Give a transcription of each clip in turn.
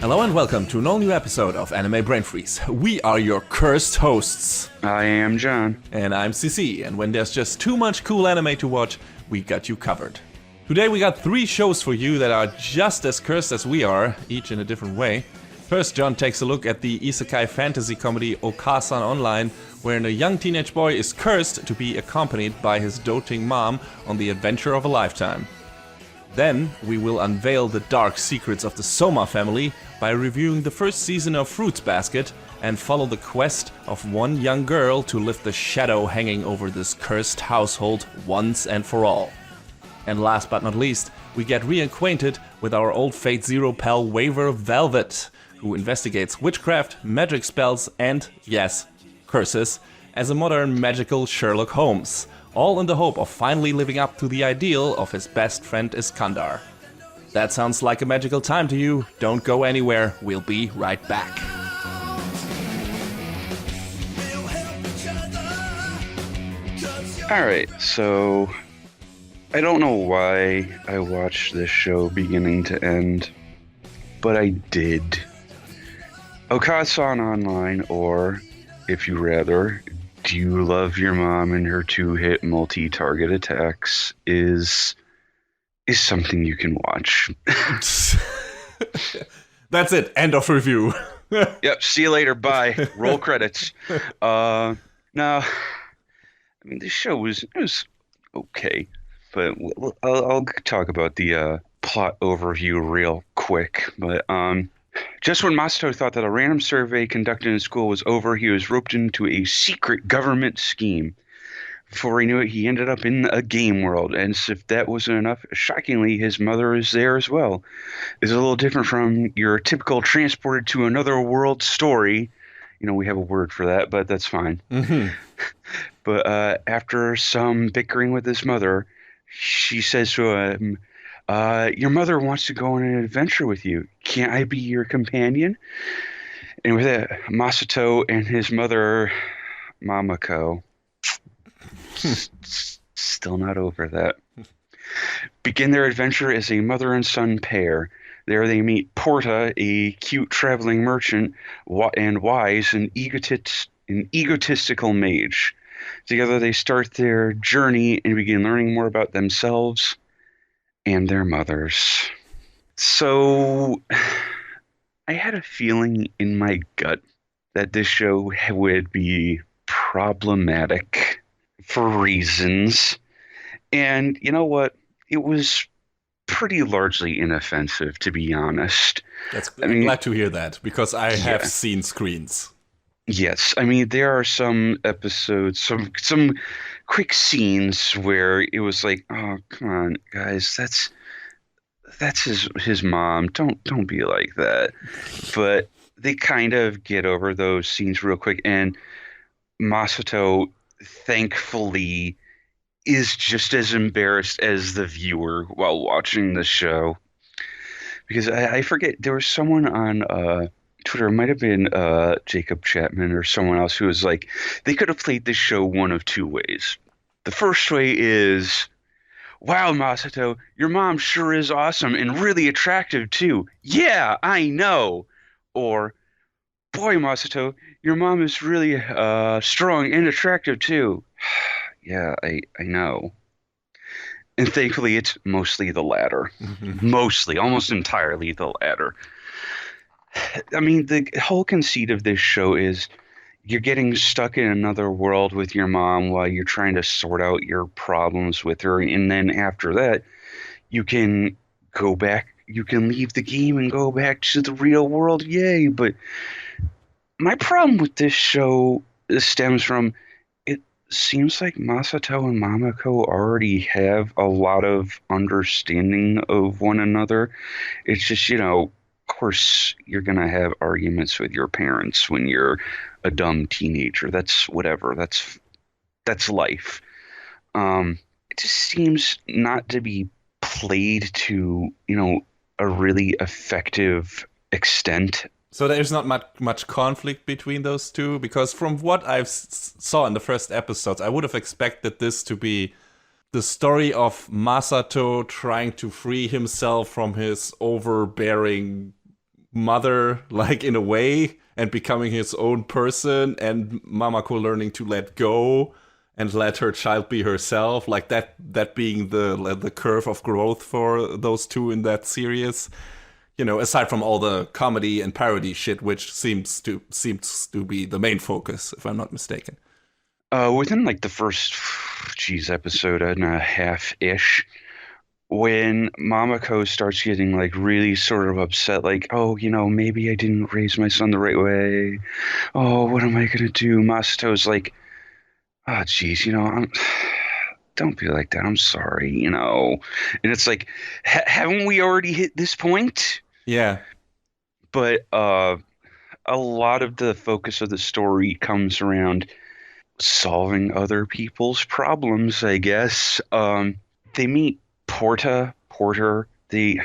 Hello and welcome to an all-new episode of Anime Brain Freeze. We are your cursed hosts. I am John. And I'm CC, and when there's just too much cool anime to watch, we got you covered. Today we got 3 shows for you that are just as cursed as we are, each in a different way. First, John takes a look at the isekai fantasy comedy Okaa-san Online, wherein a young teenage boy is cursed to be accompanied by his doting mom on the adventure of a lifetime. Then, we will unveil the dark secrets of the Soma family by reviewing the first season of Fruits Basket and follow the quest of one young girl to lift the shadow hanging over this cursed household once and for all. And last but not least, we get reacquainted with our old Fate Zero pal Waver Velvet, who investigates witchcraft, magic spells, and, yes, curses, as a modern magical Sherlock Holmes, all in the hope of finally living up to the ideal of his best friend Iskandar. That sounds like a magical time to you. Don't go anywhere, we'll be right back. Alright, so I don't know why I watched this show beginning to end, but I did. Okaa-san Online, or, if you rather, Do You Love Your Mom and Her 2-Hit Multi-Target Attacks is something you can watch. That's it. End of review. Yep, see you later. Bye. Roll credits. No, I mean, this show was okay, but I'll talk about the plot overview real quick. But just when Masato thought that a random survey conducted in school was over, he was roped into a secret government scheme. Before he knew it, he ended up in a game world, and as if that wasn't enough, shockingly, his mother is there as well. It's a little different from your typical transported to another world story. You know, we have a word for that, but that's fine. Mm-hmm. But after some bickering with his mother, she says to him, your mother wants to go on an adventure with you. Can't I be your companion? And with that, Masato and his mother, Mamako, still not over that, begin their adventure as a mother and son pair. There they meet Porta, a cute traveling merchant, and Wise, an egotistical mage. Together they start their journey and begin learning more about themselves and their mothers. So, I had a feeling in my gut that this show would be problematic for reasons. And you know what? It was pretty largely inoffensive, to be honest. I'm glad to hear that, because I have seen screens. Yes, I mean, there are some episodes, some quick scenes where it was like, oh, come on, guys, that's his mom. Don't be like that. But they kind of get over those scenes real quick, and Masato, thankfully, is just as embarrassed as the viewer while watching the show. Because I forget, there was someone on Twitter, it might have been Jacob Chapman or someone else, who was like, they could have played this show one of 2 ways. The first way is, wow, Masato, your mom sure is awesome and really attractive too. Yeah, I know. Or, boy, Masato, your mom is really strong and attractive too. Yeah, I know. And thankfully, it's mostly the latter. Mostly, almost entirely the latter. I mean, the whole conceit of this show is you're getting stuck in another world with your mom while you're trying to sort out your problems with her. And then after that, you can go back. You can leave the game and go back to the real world. Yay. But my problem with this show stems from, it seems like Masato and Mamako already have a lot of understanding of one another. It's just, you know, of course, you're going to have arguments with your parents when you're a dumb teenager. That's whatever. That's life. It just seems not to be played to, you know, a really effective extent. So there's not much conflict between those two? Because from what I saw in the first episodes, I would have expected this to be the story of Masato trying to free himself from his overbearing mother, like, in a way, and becoming his own person, and Mamako learning to let go and let her child be herself, like that being the curve of growth for those two in that series. Aside from all the comedy and parody shit, which seems to be the main focus, if I'm not mistaken. Within like the first, episode and a half-ish, when Mamako starts getting like really sort of upset, like, oh, maybe I didn't raise my son the right way. Oh, what am I gonna do? Masato's like, oh, geez, don't be like that. I'm sorry, And it's like, haven't we already hit this point? Yeah. But a lot of the focus of the story comes around solving other people's problems, I guess. They meet Porter. The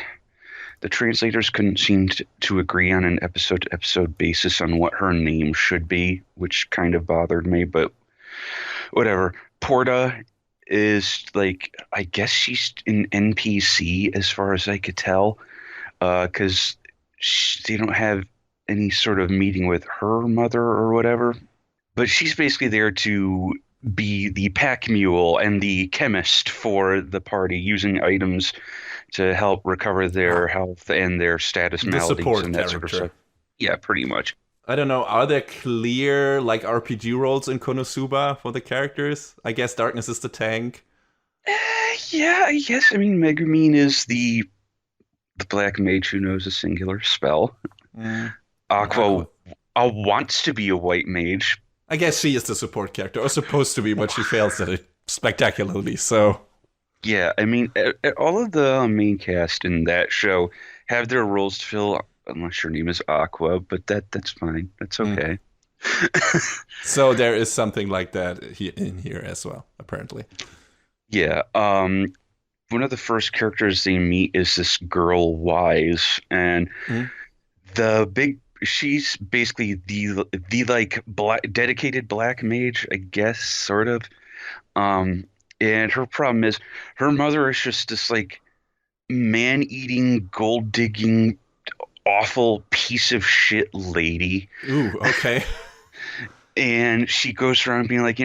translators couldn't seem to agree on an episode-to-episode basis on what her name should be, which kind of bothered me, but whatever. Porta is like, I guess she's an NPC as far as I could tell, because they don't have any sort of meeting with her mother or whatever. But she's basically there to be the pack mule and the chemist for the party, using items to help recover their health and their status maladies and that sort of stuff. Yeah, pretty much. I don't know, are there clear like RPG roles in Konosuba for the characters? I guess Darkness is the tank. Yeah, I guess. I mean, Megumin is the black mage who knows a singular spell. Aqua wants to be a white mage. I guess she is the support character, or supposed to be, but she fails at it spectacularly, so... Yeah, I mean, all of the main cast in that show have their roles to fill, unless your name is Aqua, but that's fine. That's okay. So there is something like that in here as well, apparently. Yeah, one of the first characters they meet is this girl, Wise, and she's basically the like dedicated black mage, I guess, sort of. And her problem is her mother is just this like man-eating, gold-digging, awful piece of shit lady. Ooh, okay. And she goes around being like,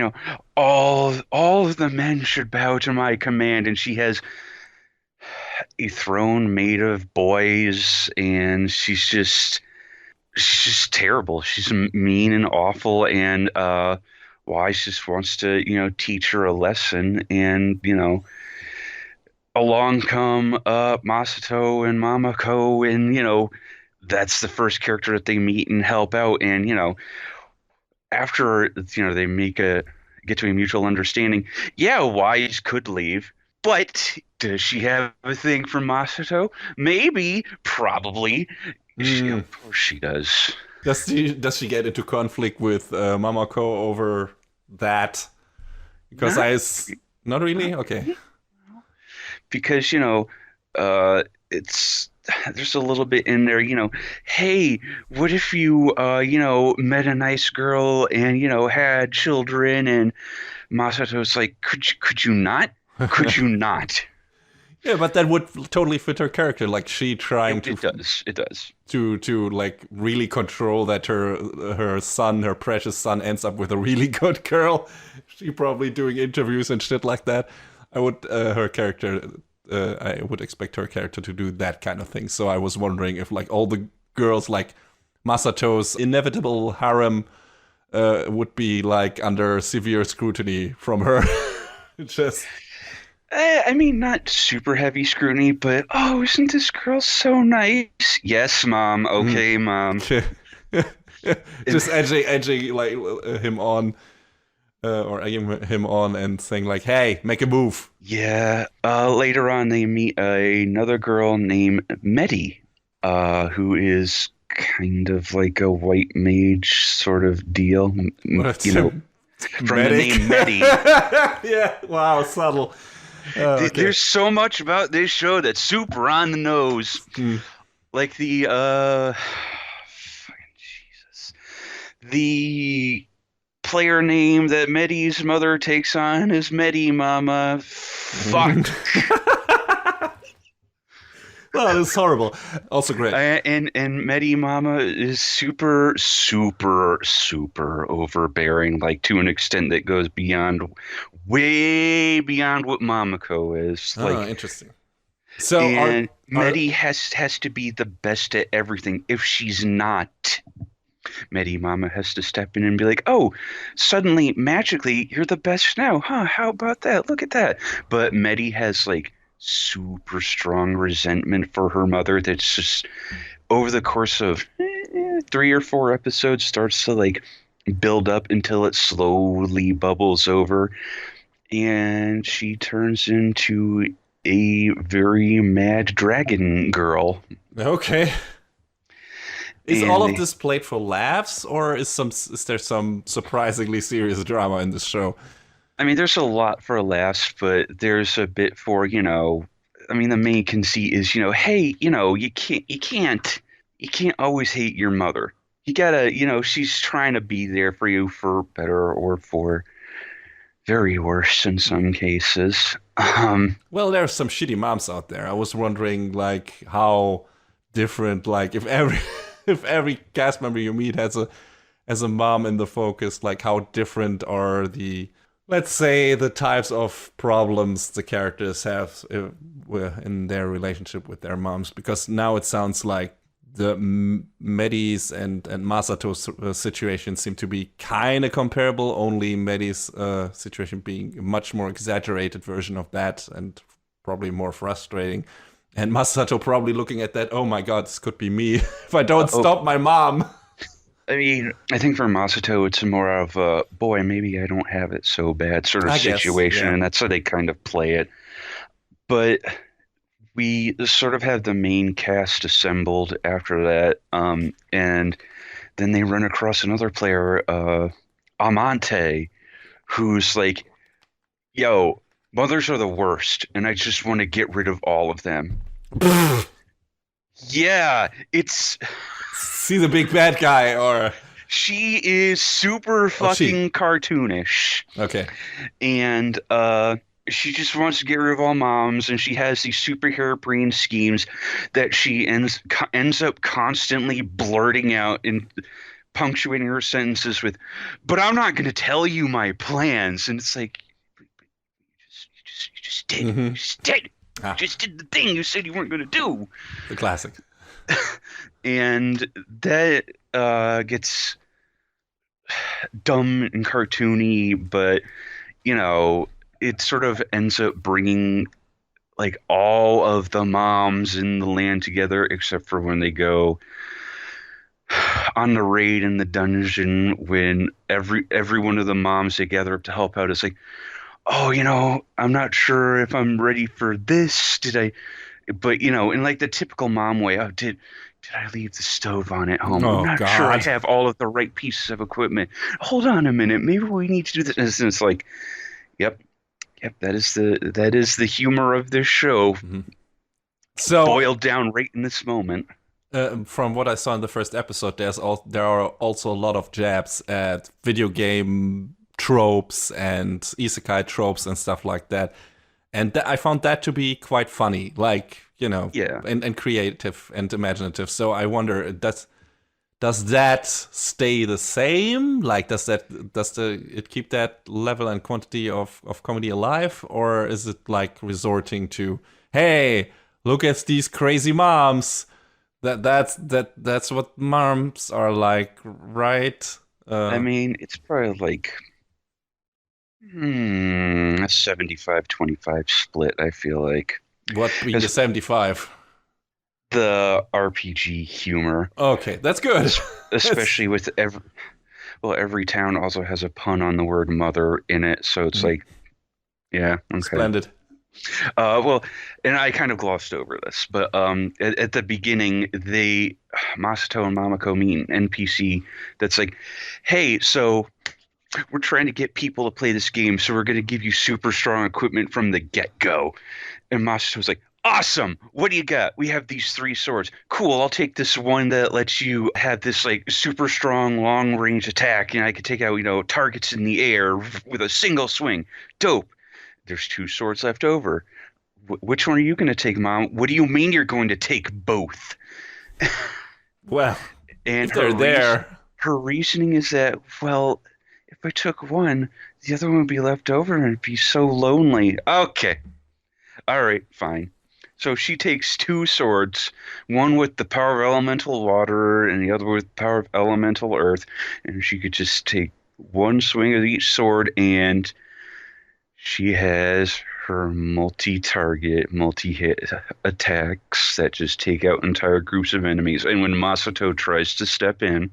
all of the men should bow to my command, and she has a throne made of boys, and she's just terrible. She's mean and awful, and Wise just wants to, teach her a lesson, and, along come Masato and Mamako, and, that's the first character that they meet and help out, and, after, they get to a mutual understanding, yeah, Wise could leave, but does she have a thing for Masato? Maybe, probably. Of course she does. Does she get into conflict with Mamako over that? Because not really? Okay. Because, it's there's a little bit in there, hey, what if you, met a nice girl and, had children, and Masato's like, could you not? Could you not? Yeah, but that would totally fit her character. Like she trying It does. To like really control that her son, her precious son, ends up with a really good girl. She probably doing interviews and shit like that. I would expect her character to do that kind of thing. So I was wondering if like all the girls like Masato's inevitable harem would be like under severe scrutiny from her. Just. I mean, not super heavy scrutiny, but, oh, isn't this girl so nice? Yes, Mom. Okay, Mom. Just edging like him on, or egging him on and saying like, hey, make a move. Yeah. Later on, they meet another girl named Medi, who is kind of like a white mage sort of deal. From the name Medi. Yeah, wow, subtle. Okay. There's so much about this show that's super on the nose. Like the fucking Jesus. The player name that Medi's mother takes on is Medi Mama. Fuck. Oh, this is horrible. Also great. And Medi Mama is super, super, super overbearing, like to an extent that goes beyond, way beyond what Mamako is. Oh, Like, interesting. So and are Medi has to be the best at everything. If she's not, Medi Mama has to step in and be like, "Oh, suddenly, magically, you're the best now, huh? How about that? Look at that." But Medi has like super strong resentment for her mother that's just over the course of 3 or 4 episodes starts to like build up until it slowly bubbles over, and she turns into a very mad dragon girl. okay. Is all And of this played for laughs, or is there some surprisingly serious drama in this show? I mean, there's a lot for laughs, but there's a bit for, I mean, the main conceit is, hey, you can't always hate your mother. You gotta, she's trying to be there for you for better or for very worse in some cases. Well, there's some shitty moms out there. I was wondering, like, how different, like, if every if every cast member you meet has a mom in the focus, like, how different are the, let's say, the types of problems the characters have in their relationship with their moms? Because now it sounds like the Medi's and Masato's situation seem to be kind of comparable, only Medi's situation being a much more exaggerated version of that and probably more frustrating. And Masato probably looking at that, oh my god, this could be me if I don't stop my mom. I mean, I think for Masato, it's more of a, boy, maybe I don't have it so bad sort of I guess, situation, yeah. and that's how they kind of play it. But we sort of have the main cast assembled after that, and then they run across another player, Amante, who's like, yo, mothers are the worst, and I just want to get rid of all of them. Yeah, it's See the big bad guy, or she is super fucking cartoonish, okay. and she just wants to get rid of all moms, and she has these super harebrained schemes that she ends up constantly blurting out and punctuating her sentences with, "But I'm not going to tell you my plans." And it's like, you just did. Mhm. You just did. Ah. You just did the thing you said you weren't going to do. The classic. And that gets dumb and cartoony, but it sort of ends up bringing like all of the moms in the land together, except for when they go on the raid in the dungeon, when every one of the moms they gather up to help out is like, oh, I'm not sure if I'm ready for this. But in like the typical mom way, oh, did I leave the stove on at home? Oh, I'm not sure I God. have all of the right pieces of equipment. Hold on a minute, maybe we need to do this. And it's like, yep, that is the humor of this show, So boiled down right in this moment. from what I saw in the first episode, there are also a lot of jabs at video game tropes and isekai tropes and stuff like that. And I found that to be quite funny, like, Yeah. and creative and imaginative. So I wonder, does that stay the same? Like, does it keep that level and quantity of comedy alive, or is it like resorting to, hey, look at these crazy moms? That's what moms are like, right? I mean, it's probably like a 75-25 split, I feel like. What being the 75? The RPG humor. Okay, that's good. Especially with every town also has a pun on the word mother in it, so it's like, yeah, okay. Splendid. Well, and I kind of glossed over this, but at the beginning, Masato and Mamako meet an NPC that's like, hey, so we're trying to get people to play this game, so we're going to give you super strong equipment from the get-go. And Masato's like, awesome! What do you got? We have these 3 swords. Cool, I'll take this one that lets you have this like super strong long-range attack, and I can take out, targets in the air with a single swing. Dope. There's 2 swords left over. Which one are you going to take, Mom? What do you mean you're going to take both? Well, And if they're there. her reasoning is that, well, if I took one, the other one would be left over and it'd be so lonely. Okay. All right, fine. So she takes two swords, one with the power of elemental water and the other with the power of elemental earth, and she could just take one swing of each sword, and she has her multi-target, multi-hit attacks that just take out entire groups of enemies. And when Masato tries to step in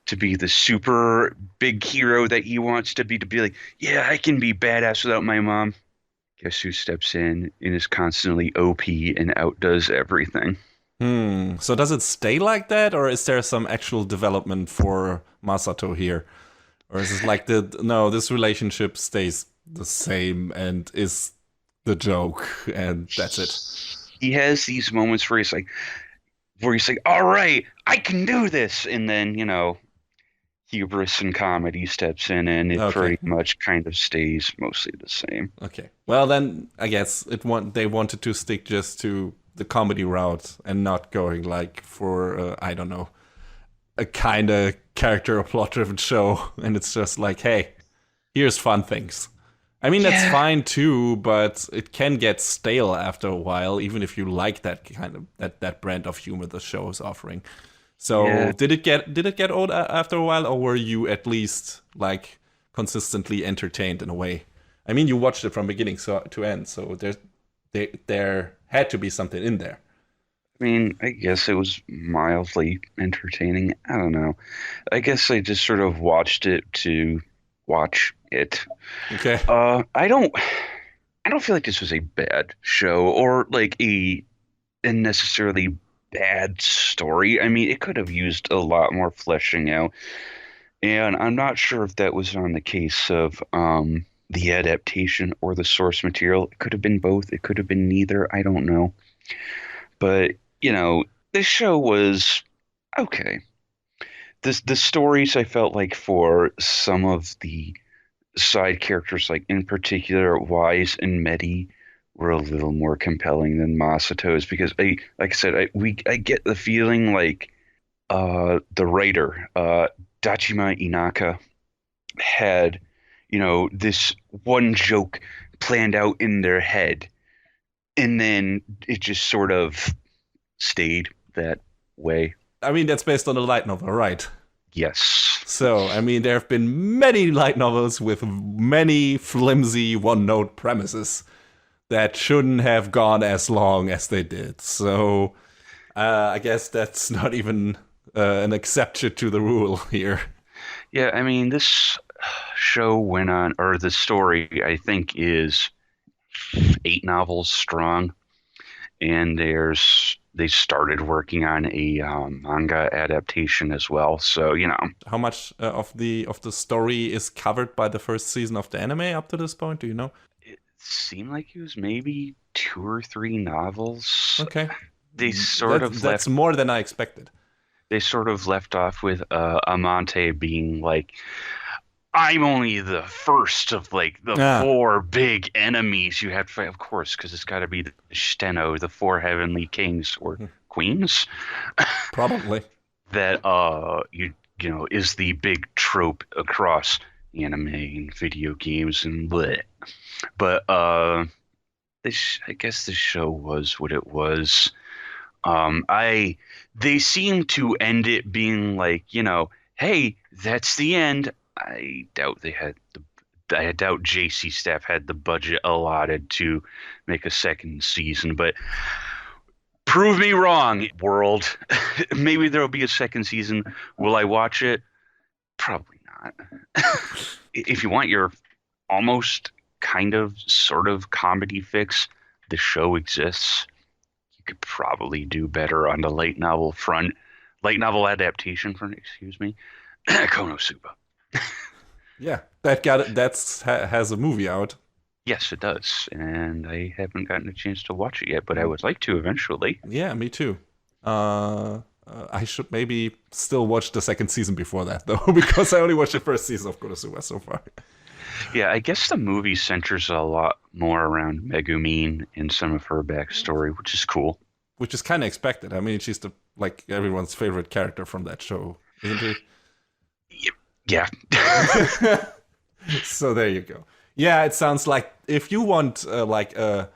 to be the super big hero that he wants to be like, yeah, I can be badass without my mom. Guess who steps in and is constantly OP and outdoes everything? So does it stay like that, or is there some actual development for Masato here? Or is it like no, this relationship stays the same and is the joke, and that's it? He has these moments where he's like, all right, I can do this. And then, hubris and comedy steps in, and it pretty much kind of stays mostly the same. Okay. Well, then I guess they wanted to stick just to the comedy route and not going like for I don't know, a kind of character or plot driven show, and it's just like, hey, here's fun things. I mean, that's fine too, but it can get stale after a while, even if you like that kind of that brand of humor the show is offering. So did it get old after a while, or were you at least like consistently entertained in a way? I mean, you watched it from beginning to end, so there had to be something in there. I mean, I guess it was mildly entertaining. I don't know. I guess I just sort of watched it to watch it. Okay. I don't feel like this was a bad show or like a necessarily bad story. I mean, it could have used a lot more fleshing out, and I'm not sure if that was on the case of the adaptation or the source material. It could have been both. It could have been neither. I don't know. But, this show was okay. The stories, I felt like, for some of the side characters, like in particular Wise and Medi, were a little more compelling than Masato's, because like I said, I get the feeling like the writer, Dachima Inaka, had, this one joke planned out in their head, and then it just sort of stayed that way. I mean, that's based on a light novel, right? Yes. So, I mean, there have been many light novels with many flimsy one-note premises that shouldn't have gone as long as they did. So, I guess that's not even an exception to the rule here. Yeah, I mean, this show went on, or the story, I think, is 8 novels strong, and they started working on a manga adaptation as well. So, how much of the story is covered by the first season of the anime up to this point? Do you know? It seemed like it was maybe 2 or 3 novels. Okay, that's more than I expected. They sort of left off with Amante being like, I'm only the first of like the 4 big enemies you have to fight. Of course, because it's got to be the Steno, the 4 heavenly kings or queens. Probably. That is the big trope across anime and video games and bleh. But I guess the show was what it was. They seem to end it being like, hey, that's the end. I doubt I doubt JC staff had the budget allotted to make a second season, but prove me wrong, world. Maybe there'll be a second season. Will I watch it? Probably not. If you want your almost kind of sort of comedy fix, the show exists. You could probably do better on the light novel adaptation front, excuse me. Konosuba. Yeah, has a movie out. Yes, it does, and I haven't gotten a chance to watch it yet, but I would like to eventually. Yeah, me too. I should maybe still watch the second season before that, though, because I only watched the first season of Konosuba so far. Yeah, I guess the movie centers a lot more around Megumin and some of her backstory, which is cool. Which is kind of expected. I mean, she's like everyone's favorite character from that show, isn't she? Yeah. So there you go. Yeah, it sounds like if you want like a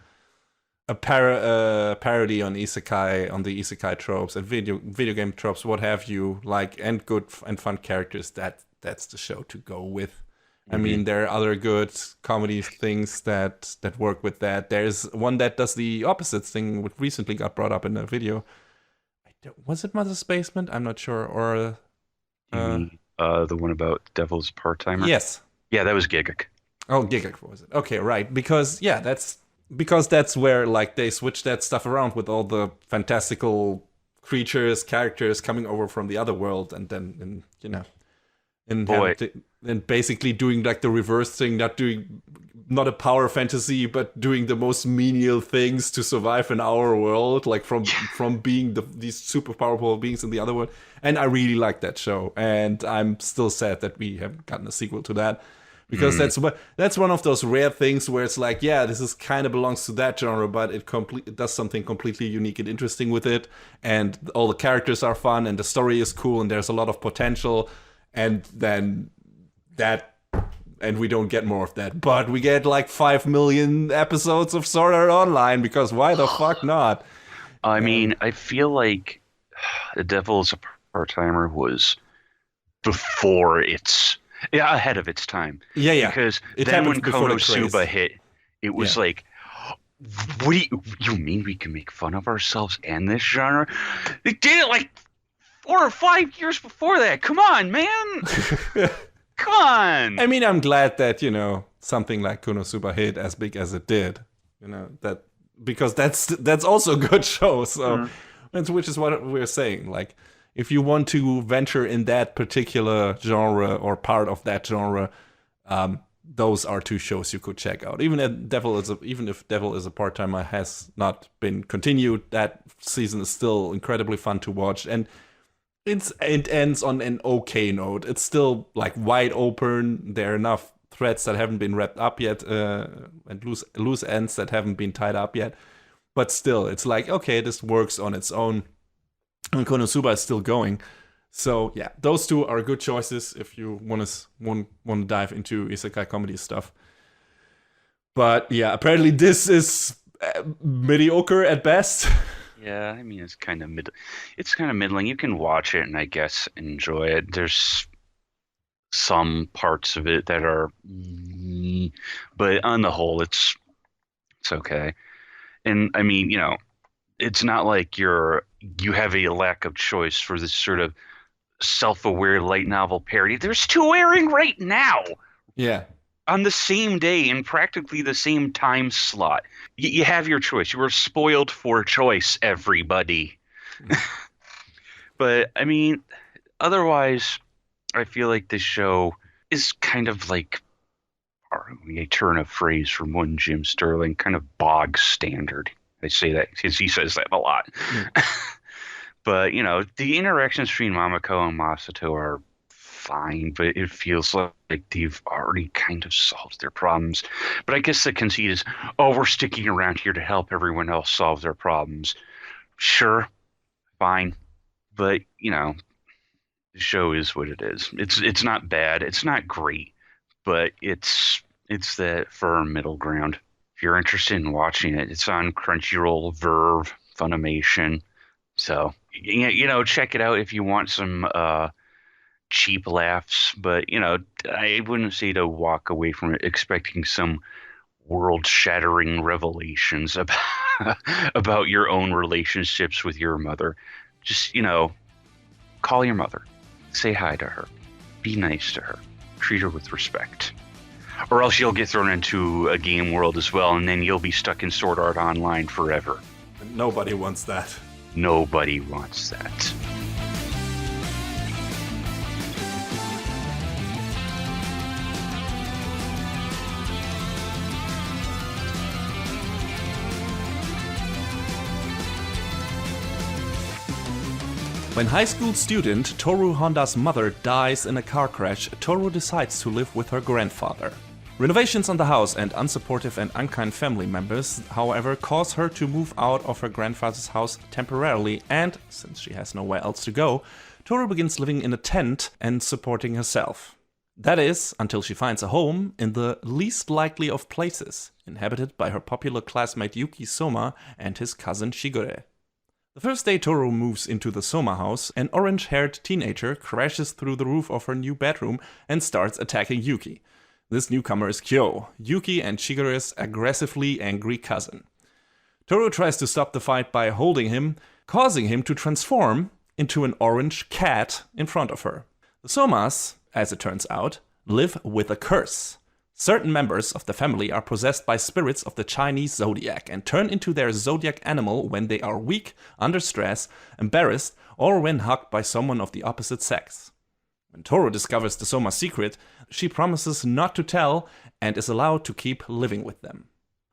parody on isekai, on the isekai tropes and video game tropes, what have you, like, and good and fun characters, that's the show to go with. I mean, there are other good comedy things that work with that. There's one that does the opposite thing, which recently got brought up in a video. Was it Mother's Basement? I'm not sure. Or the one about Devil's Part-Timer? Yes. Yeah, that was Gigak. Oh, Gigak was it? Okay, right. Because that's where like they switch that stuff around with all the fantastical creatures, characters coming over from the other world, and then and basically doing like the reverse thing, not a power fantasy, but doing the most menial things to survive in our world, like from being these super powerful beings in the other world. And I really like that show, and I'm still sad that we haven't gotten a sequel to that, because that's one of those rare things where it's like, yeah, this is kind of belongs to that genre, but it does something completely unique and interesting with it, and all the characters are fun, and the story is cool, and there's a lot of potential. And then and we don't get more of that, but we get like 5 million episodes of Sword Art Online, because why the fuck not? I mean, I feel like The Devil's a Part-Timer was ahead of its time. Yeah. Because It then when happened before the Konosuba craze. hit, it was like, what do you mean we can make fun of ourselves and this genre? They did it like 4 or 5 years before that. Come on, man. Come on. I mean, I'm glad that, something like Konosuba hit as big as it did. That because that's also a good show. So, which is what we're saying. Like, if you want to venture in that particular genre or part of that genre, those are two shows you could check out. Even if Devil is a Part-Timer has not been continued, that season is still incredibly fun to watch, and it ends on an okay note. It's still like wide open. There are enough threads that haven't been wrapped up yet, and loose ends that haven't been tied up yet. But still, it's like, okay, this works on its own. And Konosuba is still going. So yeah, those two are good choices if you want to dive into isekai comedy stuff. But yeah, apparently this is mediocre at best. Yeah, I mean, it's kind of middling. You can watch it and I guess enjoy it. There's some parts of it that are, but on the whole, it's okay. And I mean, it's not like you have a lack of choice for this sort of self-aware light novel parody. There's 2 airing right now. Yeah. On the same day in practically the same time slot. You have your choice. You were spoiled for choice, everybody. But I mean, otherwise, I feel like this show is kind of like, a turn of phrase from one Jim Sterling, kind of bog standard. I say that because he says that a lot. But, the interactions between Mamako and Masato are fine, but it feels like they've already kind of solved their problems. But I guess the conceit is, we're sticking around here to help everyone else solve their problems. Sure, fine. But, the show is what it is. It's not bad. It's not great, but it's that firm middle ground. If you're interested in watching it, it's on Crunchyroll, Verve, Funimation. So, check it out if you want some cheap laughs. But, I wouldn't say to walk away from it expecting some world-shattering revelations about your own relationships with your mother. Just, call your mother. Say hi to her. Be nice to her. Treat her with respect. Or else you'll get thrown into a game world as well, and then you'll be stuck in Sword Art Online forever. Nobody wants that. Nobody wants that. When high school student Toru Honda's mother dies in a car crash, Toru decides to live with her grandfather. Renovations on the house and unsupportive and unkind family members, however, cause her to move out of her grandfather's house temporarily, and, since she has nowhere else to go, Toru begins living in a tent and supporting herself. That is, until she finds a home in the least likely of places, inhabited by her popular classmate Yuki Soma and his cousin Shigure. The first day Toru moves into the Soma house, an orange-haired teenager crashes through the roof of her new bedroom and starts attacking Yuki. This newcomer is Kyo, Yuki and Shigure's aggressively angry cousin. Toru tries to stop the fight by holding him, causing him to transform into an orange cat in front of her. The Somas, as it turns out, live with a curse. Certain members of the family are possessed by spirits of the Chinese zodiac and turn into their zodiac animal when they are weak, under stress, embarrassed, or when hugged by someone of the opposite sex. When Toru discovers the Soma's secret, she promises not to tell and is allowed to keep living with them.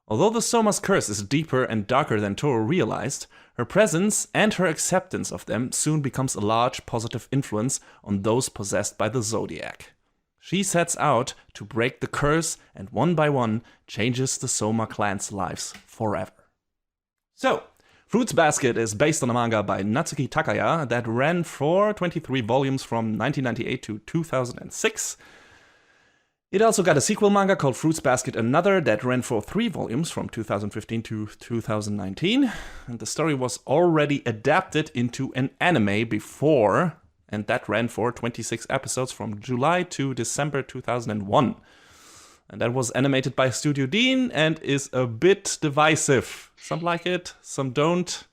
Although the Soma's curse is deeper and darker than Toru realized, her presence and her acceptance of them soon becomes a large positive influence on those possessed by the zodiac. She sets out to break the curse and one by one changes the Soma clan's lives forever. So, Fruits Basket is based on a manga by Natsuki Takaya that ran for 23 volumes from 1998 to 2006. It also got a sequel manga called Fruits Basket Another that ran for 3 volumes from 2015 to 2019. And the story was already adapted into an anime before, and that ran for 26 episodes from July to December 2001. And that was animated by Studio Dean and is a bit divisive. Some like it, some don't.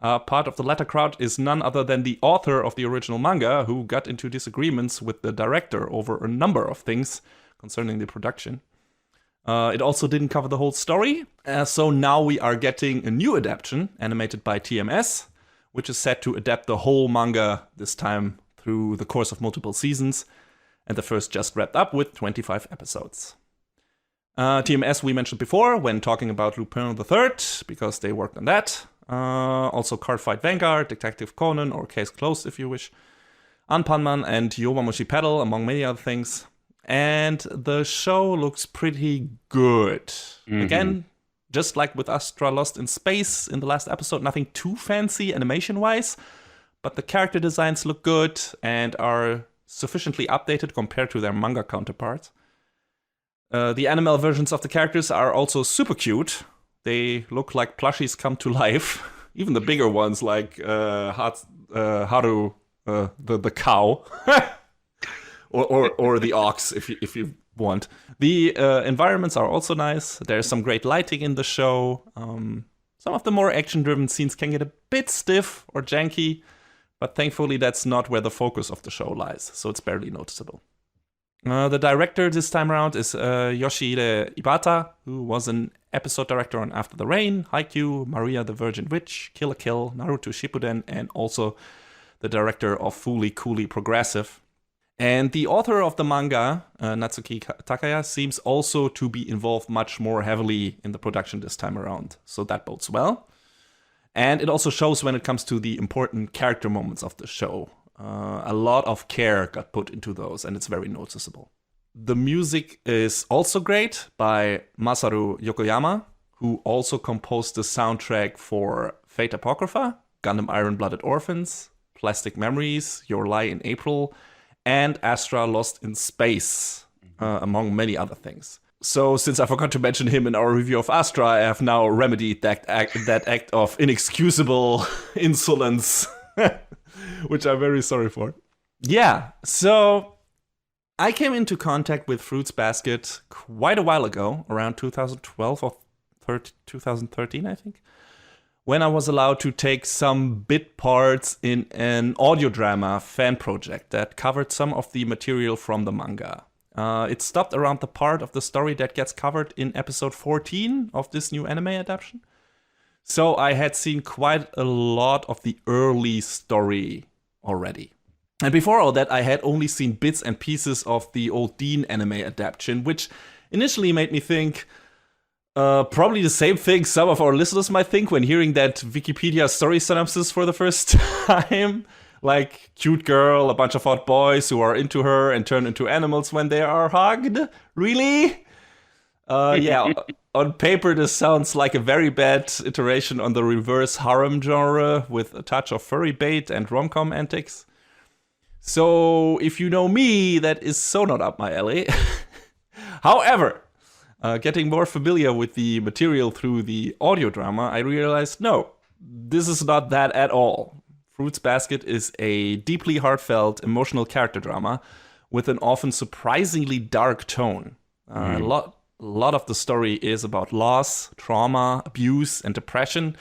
Part of the latter crowd is none other than the author of the original manga, who got into disagreements with the director over a number of things concerning the production. It also didn't cover the whole story, so now we are getting a new adaptation, animated by TMS, which is set to adapt the whole manga this time through the course of multiple seasons, and the first just wrapped up with 25 episodes. TMS we mentioned before when talking about Lupin III, because they worked on that. Also Cardfight Vanguard, Detective Conan, or Case Closed if you wish. Anpanman and Yowamushi Pedal, among many other things. And the show looks pretty good. Mm-hmm. Again, just like with Astra Lost in Space in the last episode, nothing too fancy animation-wise, but the character designs look good and are sufficiently updated compared to their manga counterparts. The animal versions of the characters are also super cute. They look like plushies come to life. Even the bigger ones, like Haru, the cow, or the ox, if you want. The environments are also nice. There's some great lighting in the show. Some of the more action-driven scenes can get a bit stiff or janky, but thankfully that's not where the focus of the show lies, so it's barely noticeable. The director this time around is Yoshihide Ibata, who was an episode director on After the Rain, Haikyuu, Maria the Virgin Witch, Kill la Kill, Naruto Shippuden, and also the director of Fooly Cooly Progressive. And the author of the manga, Natsuki Takaya, seems also to be involved much more heavily in the production this time around, so that bodes well. And it also shows when it comes to the important character moments of the show. A lot of care got put into those, and it's very noticeable. The music is also great by Masaru Yokoyama, who also composed the soundtrack for Fate Apocrypha, Gundam Iron-Blooded Orphans, Plastic Memories, Your Lie in April, and Astra Lost in Space, among many other things. So, since I forgot to mention him in our review of Astra, I have now remedied that act of inexcusable insolence, which I'm very sorry for. Yeah, so I came into contact with Fruits Basket quite a while ago, around 2012 or 2013, I think, when I was allowed to take some bit parts in an audio drama fan project that covered some of the material from the manga. It stopped around the part of the story that gets covered in episode 14 of this new anime adaptation. So I had seen quite a lot of the early story already. And before all that, I had only seen bits and pieces of the old Dean anime adaptation, which initially made me think probably the same thing some of our listeners might think when hearing that Wikipedia story synopsis for the first time. Like, cute girl, a bunch of hot boys who are into her and turn into animals when they are hugged. Really? Yeah, on paper this sounds like a very bad iteration on the reverse harem genre with a touch of furry bait and rom-com antics. So if you know me, that is so not up my alley. However, getting more familiar with the material through the audio drama, I realized, no, this is not that at all. Fruits Basket is a deeply heartfelt, emotional character drama with an often surprisingly dark tone. A lot of the story is about loss, trauma, abuse, and depression,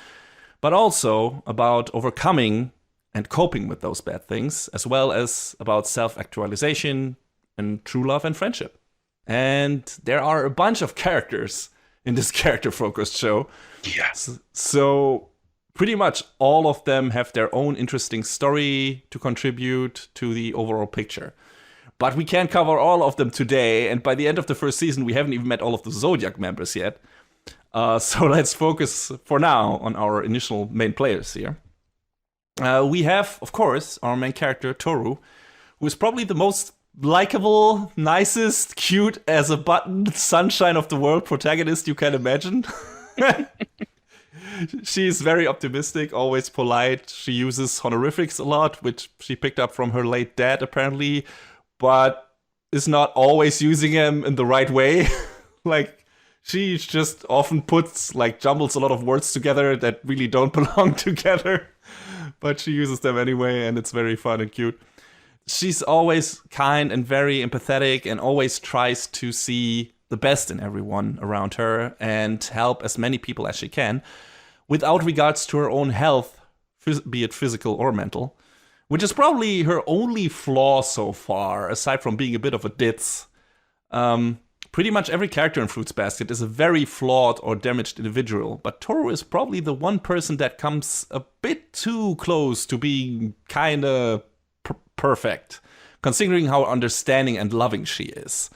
but also about overcoming and coping with those bad things, as well as about self-actualization and true love and friendship. And there are a bunch of characters in this character-focused show. Yeah. So pretty much all of them have their own interesting story to contribute to the overall picture. But we can't cover all of them today, and by the end of the first season, we haven't even met all of the Zodiac members yet. So let's focus for now on our initial main players here. We have, of course, our main character, Toru, who is probably the most likable, nicest, cute as a button, sunshine of the world protagonist you can imagine. She's very optimistic, always polite. She uses honorifics a lot, which she picked up from her late dad, apparently, but is not always using them in the right way. Like, she just often jumbles a lot of words together that really don't belong together. But she uses them anyway, and it's very fun and cute. She's always kind and very empathetic and always tries to see the best in everyone around her and help as many people as she can without regards to her own health, be it physical or mental, which is probably her only flaw so far, aside from being a bit of a ditz. Pretty much every character in Fruits Basket is a very flawed or damaged individual, but Toru is probably the one person that comes a bit too close to being kinda perfect, considering how understanding and loving she is.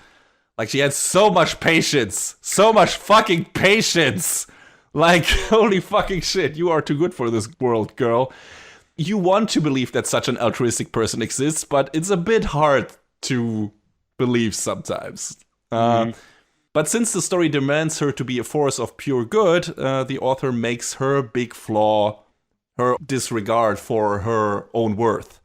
Like, she has so much patience, so much fucking patience. Like, holy fucking shit, you are too good for this world, girl. You want to believe that such an altruistic person exists, but it's a bit hard to believe sometimes. But since the story demands her to be a force of pure good, the author makes her big flaw her disregard for her own worth.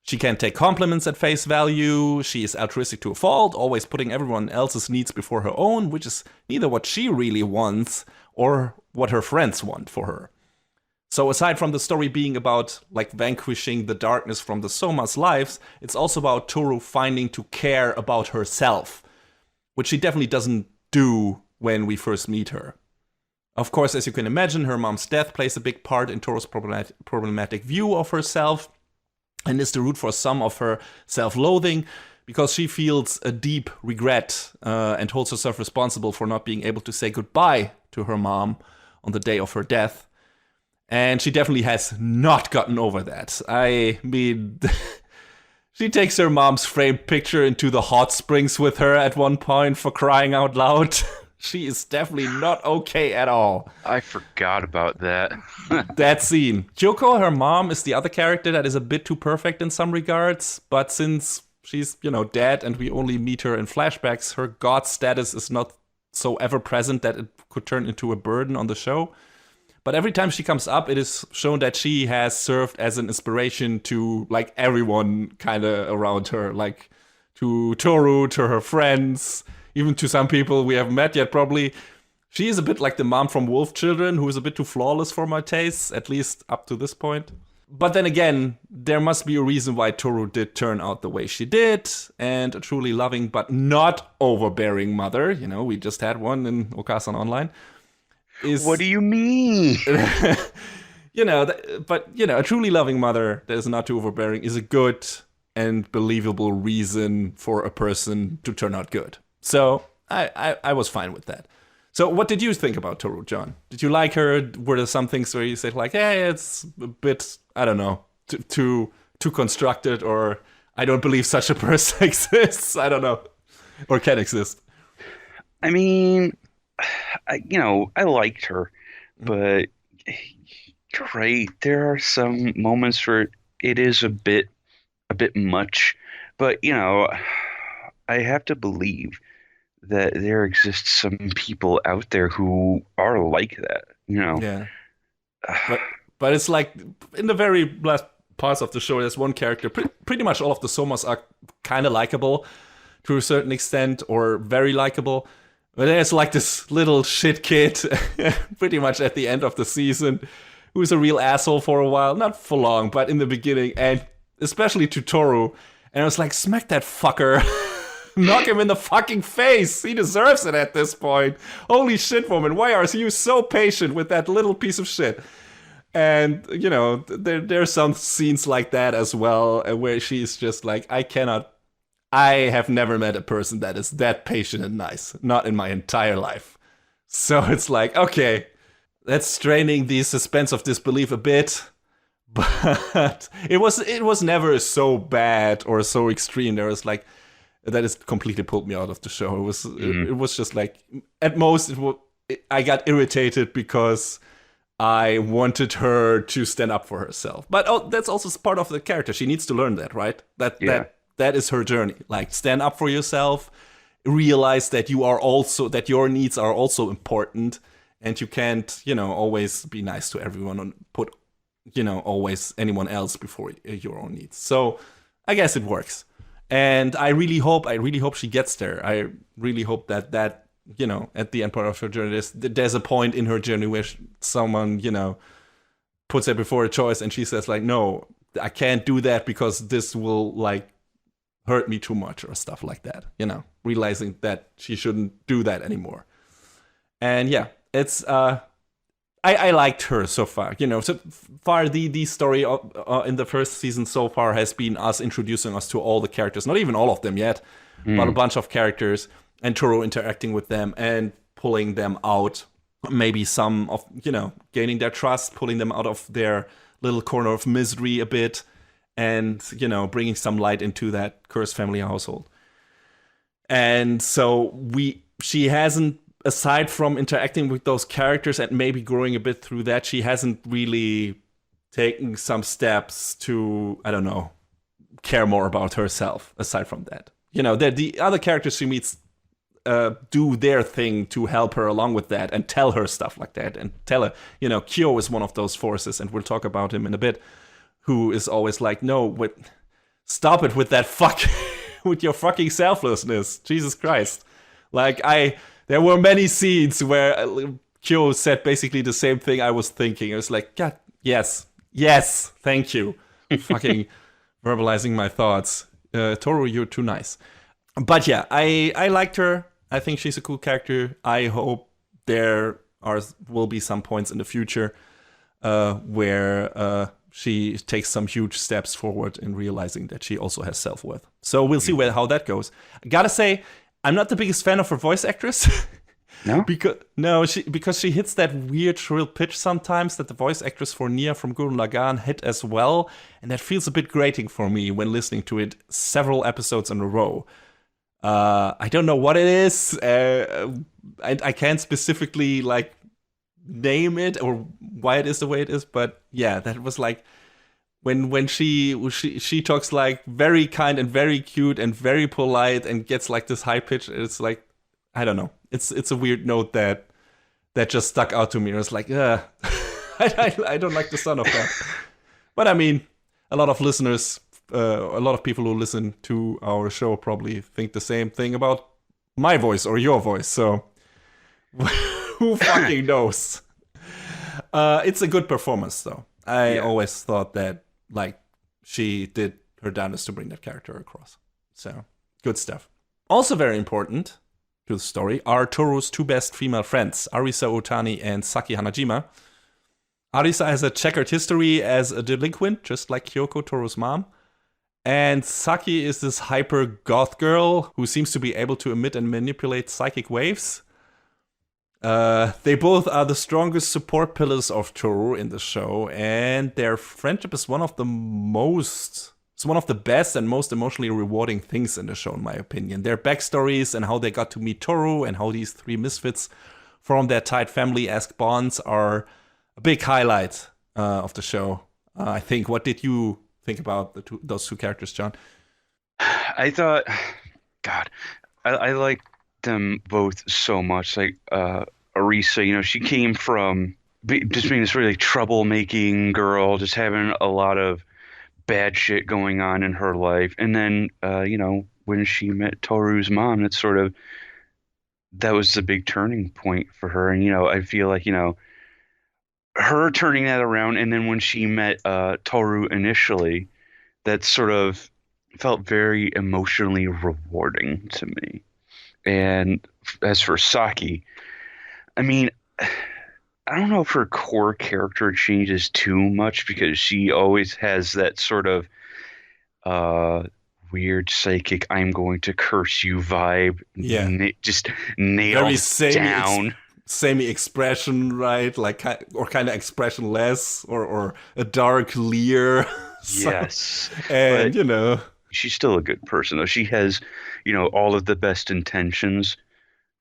She can't take compliments at face value, she is altruistic to a fault, always putting everyone else's needs before her own, which is neither what she really wants or what her friends want for her. So aside from the story being about vanquishing the darkness from the Soma's lives, it's also about Toru finding to care about herself, which she definitely doesn't do when we first meet her. Of course, as you can imagine, her mom's death plays a big part in Toru's problematic view of herself and is the root for some of her self-loathing, because she feels a deep regret and holds herself responsible for not being able to say goodbye to her mom on the day of her death. And she definitely has not gotten over that. I mean, she takes her mom's framed picture into the hot springs with her at one point, for crying out loud. She is definitely not okay at all. I forgot about that. That scene. Kyoko, her mom, is the other character that is a bit too perfect in some regards, but since she's, dead and we only meet her in flashbacks, her god status is not so ever-present that it could turn into a burden on the show. But every time she comes up, it is shown that she has served as an inspiration to, everyone kind of around her. To Toru, to her friends, even to some people we haven't met yet, probably. She is a bit like the mom from Wolf Children, who is a bit too flawless for my tastes, at least up to this point. But then again, there must be a reason why Toru did turn out the way she did, and a truly loving but not overbearing mother, we just had one in okaa-san Online. What do you mean? A truly loving mother that is not too overbearing is a good and believable reason for a person to turn out good. So I was fine with that. So what did you think about Toru, John? Did you like her? Were there some things where you said hey, it's a bit, I don't know, too constructed, or I don't believe such a person exists? I don't know, or can exist. I mean, I liked her, but you're right. There are some moments where it is a bit much, but I have to believe that there exists some people out there who are like that, you know. Yeah. But it's like in the very last parts of the show, there's one character. Pretty much all of the Somas are kind of likable to a certain extent, or very likable. But there's like this little shit kid, pretty much at the end of the season, who's a real asshole for a while. Not for long, but in the beginning, and especially to Toru. And I was like, smack that fucker. Knock him in the fucking face. He deserves it at this point. Holy shit, woman. Why are you so patient with that little piece of shit? And, you know, there are some scenes like that as well, where she's just like, I have never met a person that is that patient and nice. Not in my entire life. So it's like, okay, that's straining the suspense of disbelief a bit. But it was never so bad or so extreme. There was like, that has completely pulled me out of the show. It was just like, at most, I got irritated because I wanted her to stand up for herself. But that's also part of the character. She needs to learn that, right? That is her journey. Like, stand up for yourself, realize that that your needs are also important, and you can't, always be nice to everyone and put, always anyone else before your own needs. So I guess it works. And I really hope she gets there. I really hope that at the end part of her journey, there's a point in her journey where someone, puts her before a choice and she says like, no, I can't do that because this will like hurt me too much or stuff like that, realizing that she shouldn't do that anymore. And yeah, it's, I liked her so far. So far the story in the first season so far has been us introducing us to all the characters, not even all of them yet, but a bunch of characters, and Toru interacting with them and pulling them out. Maybe some of, gaining their trust, pulling them out of their little corner of misery a bit, and, bringing some light into that cursed family household. And so she hasn't, aside from interacting with those characters and maybe growing a bit through that, she hasn't really taken some steps to, I don't know, care more about herself, aside from that. The other characters she meets do their thing to help her along with that and tell her stuff like that and tell her, Kyo is one of those forces, and we'll talk about him in a bit, who is always like, no, stop it with that with your fucking selflessness. Jesus Christ. Like, there were many scenes where Kyo said basically the same thing I was thinking. I was like, God, yes, thank you. Fucking verbalizing my thoughts. Toru, you're too nice. But yeah, I liked her. I think she's a cool character. I hope there will be some points in the future where she takes some huge steps forward in realizing that she also has self-worth. So we'll see how that goes. I gotta say, I'm not the biggest fan of her voice actress. No? Because she hits that weird shrill pitch sometimes that the voice actress for Nia from Gurren Lagann hit as well, and that feels a bit grating for me when listening to it several episodes in a row. I don't know what it is. I can't specifically like name it or why it is the way it is, but yeah, that was like when she talks like very kind and very cute and very polite and gets like this high pitch. It's like, I don't know. It's a weird note that just stuck out to me. It's like, I don't like the sound of that. But I mean, a lot of listeners, a lot of people who listen to our show probably think the same thing about my voice or your voice. So who fucking knows? It's a good performance, though. I always thought that like she did her damnedest to bring that character across. So good stuff. Also very important to the story are Toru's two best female friends, Arisa Otani and Saki Hanajima. Arisa has a checkered history as a delinquent, just like Kyoko, Toru's mom. And Saki is this hyper goth girl who seems to be able to emit and manipulate psychic waves. They both are the strongest support pillars of Toru in the show, and their friendship is one of the best and most emotionally rewarding things in the show, in my opinion. Their backstories and how they got to meet Toru and how these three misfits form their tight family-esque bonds are a big highlight of the show. I think. What did you think about those two characters, John? I thought, God, I like them both so much. Like Arisa, she came from just being this really troublemaking girl, just having a lot of bad shit going on in her life. And then, when she met Toru's mom, that was the big turning point for her. And, I feel like, her turning that around. And then when she met Toru initially, that sort of felt very emotionally rewarding to me. And as for Saki, I mean, I don't know if her core character changes too much because she always has that sort of weird psychic "I'm going to curse you" vibe. Yeah. Just Very nailed down. same expression, right? Like, or kind of expressionless, or a dark leer. Yes. And, But she's still a good person, though. She has, all of the best intentions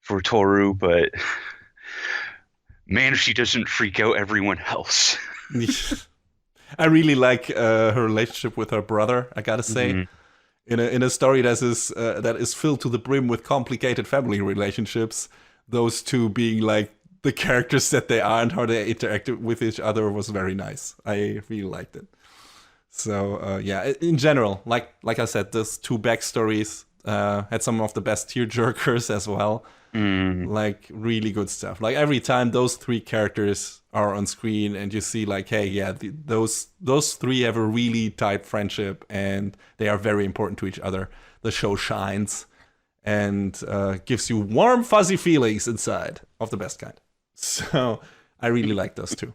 for Toru, but man, if she doesn't freak out everyone else. I really like her relationship with her brother, I gotta say. Mm-hmm. In a story that is filled to the brim with complicated family relationships, those two being like the characters that they are and how they interacted with each other was very nice. I really liked it. So yeah, in general, like I said, those two backstories had some of the best tearjerkers as well. Like, really good stuff. Like, every time those three characters are on screen and you see like, hey, yeah, those three have a really tight friendship and they are very important to each other, the show shines and gives you warm, fuzzy feelings inside of the best kind. So I really like those two.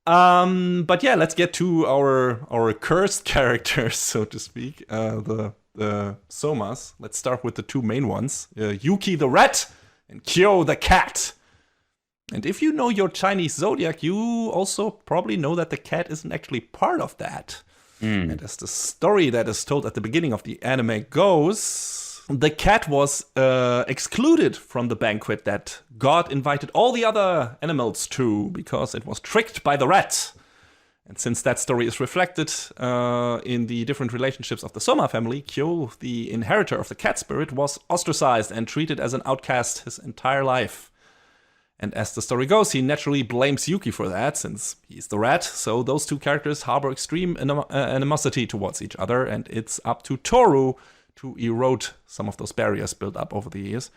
But yeah, let's get to our cursed characters, so to speak, the Somas. Let's start with the two main ones, Yuki the rat and Kyo the cat. And if you know your Chinese zodiac, you also probably know that the cat isn't actually part of that. And as the story that is told at the beginning of the anime goes, the cat was excluded from the banquet that God invited all the other animals to because it was tricked by the rat. And since that story is reflected in the different relationships of the Soma family, Kyo, the inheritor of the cat spirit, was ostracized and treated as an outcast his entire life. And as the story goes, he naturally blames Yuki for that, since he's the rat, so those two characters harbor extreme animosity towards each other, and it's up to Toru to erode some of those barriers built up over the years.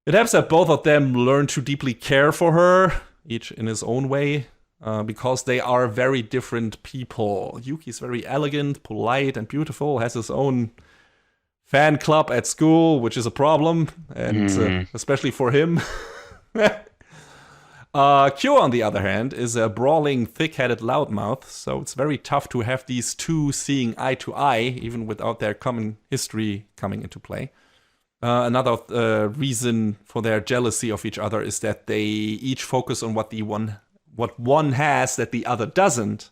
It helps that both of them learn to deeply care for her, each in his own way, because they are very different people. Yuki's very elegant, polite, and beautiful, has his own fan club at school, which is a problem, and especially for him. Kyo, on the other hand, is a brawling, thick-headed loudmouth, so it's very tough to have these two seeing eye to eye, even without their common history coming into play. Another reason for their jealousy of each other is that they each focus on what one has that the other doesn't,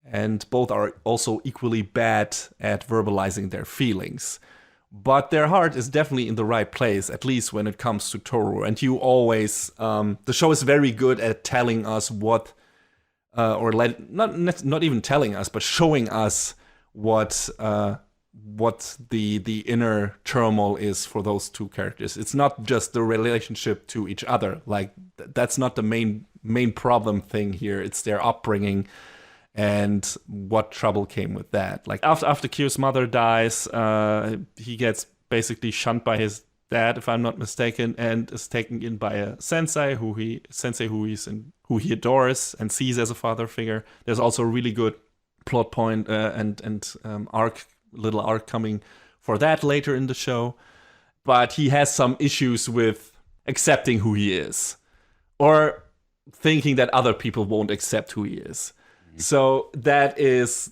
and both are also equally bad at verbalizing their feelings. But their heart is definitely in the right place, at least when it comes to Toru. And you always, the show is very good at telling us what, not even telling us, but showing us what the inner turmoil is for those two characters. It's not just the relationship to each other. Like, that's not the main problem thing here. It's their upbringing and what trouble came with that. Like, after Kyo's mother dies, he gets basically shunned by his dad, if I'm not mistaken, and is taken in by a sensei who he adores and sees as a father figure. There's also a really good plot point and little arc coming for that later in the show. But he has some issues with accepting who he is, or thinking that other people won't accept who he is. So that is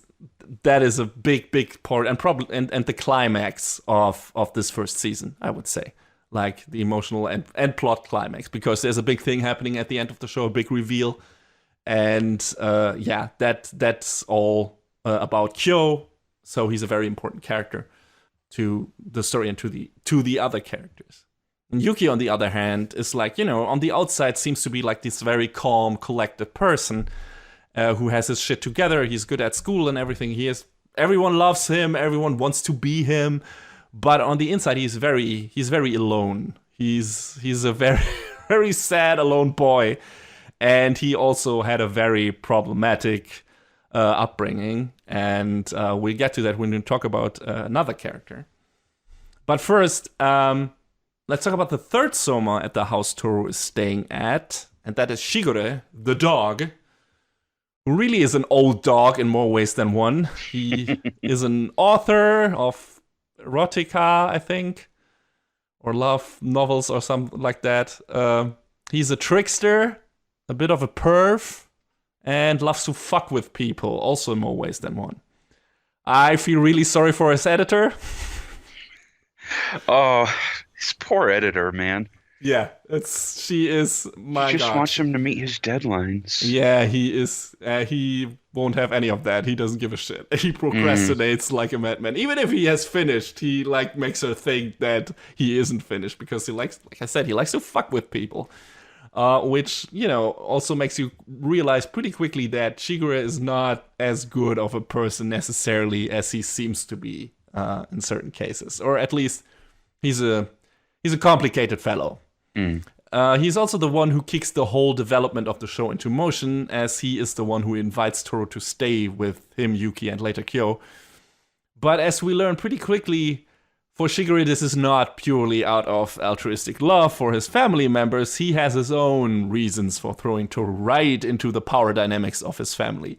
a big part, and the climax of this first season, I would say, like the emotional and plot climax, because there's a big thing happening at the end of the show, a big reveal, and that's all about Kyo. So he's a very important character to the story and to the other characters. And Yuki, on the other hand, is like, on the outside seems to be like this very calm, collected person. Who has his shit together. He's good at school and everything. Everyone loves him. Everyone wants to be him. But on the inside, he's very alone. He's a very very sad alone boy, and he also had a very problematic upbringing. And we'll get to that when we talk about another character. But first, let's talk about the third Soma at the house Toru is staying at, and that is Shigure, the dog, who really is an old dog in more ways than one. He is an author of erotica, I think, or love novels or something like that. He's a trickster, a bit of a perv, and loves to fuck with people, also in more ways than one. I feel really sorry for his editor. Oh, his poor editor, man. Yeah, she is, my He just God. wants him to meet his deadlines. Yeah, he is. He won't have any of that. He doesn't give a shit. He procrastinates like a madman. Even if he has finished, he like makes her think that he isn't finished because he likes, like I said, he likes to fuck with people. Which, you know, also makes you realize pretty quickly that Shigure is not as good of a person necessarily as he seems to be in certain cases. Or at least he's a complicated fellow. He's also the one who kicks the whole development of the show into motion, as he is the one who invites Toru to stay with him, Yuki, and later Kyo. But as we learn pretty quickly, for Shigure, this is not purely out of altruistic love for his family members. He has his own reasons for throwing Toru right into the power dynamics of his family.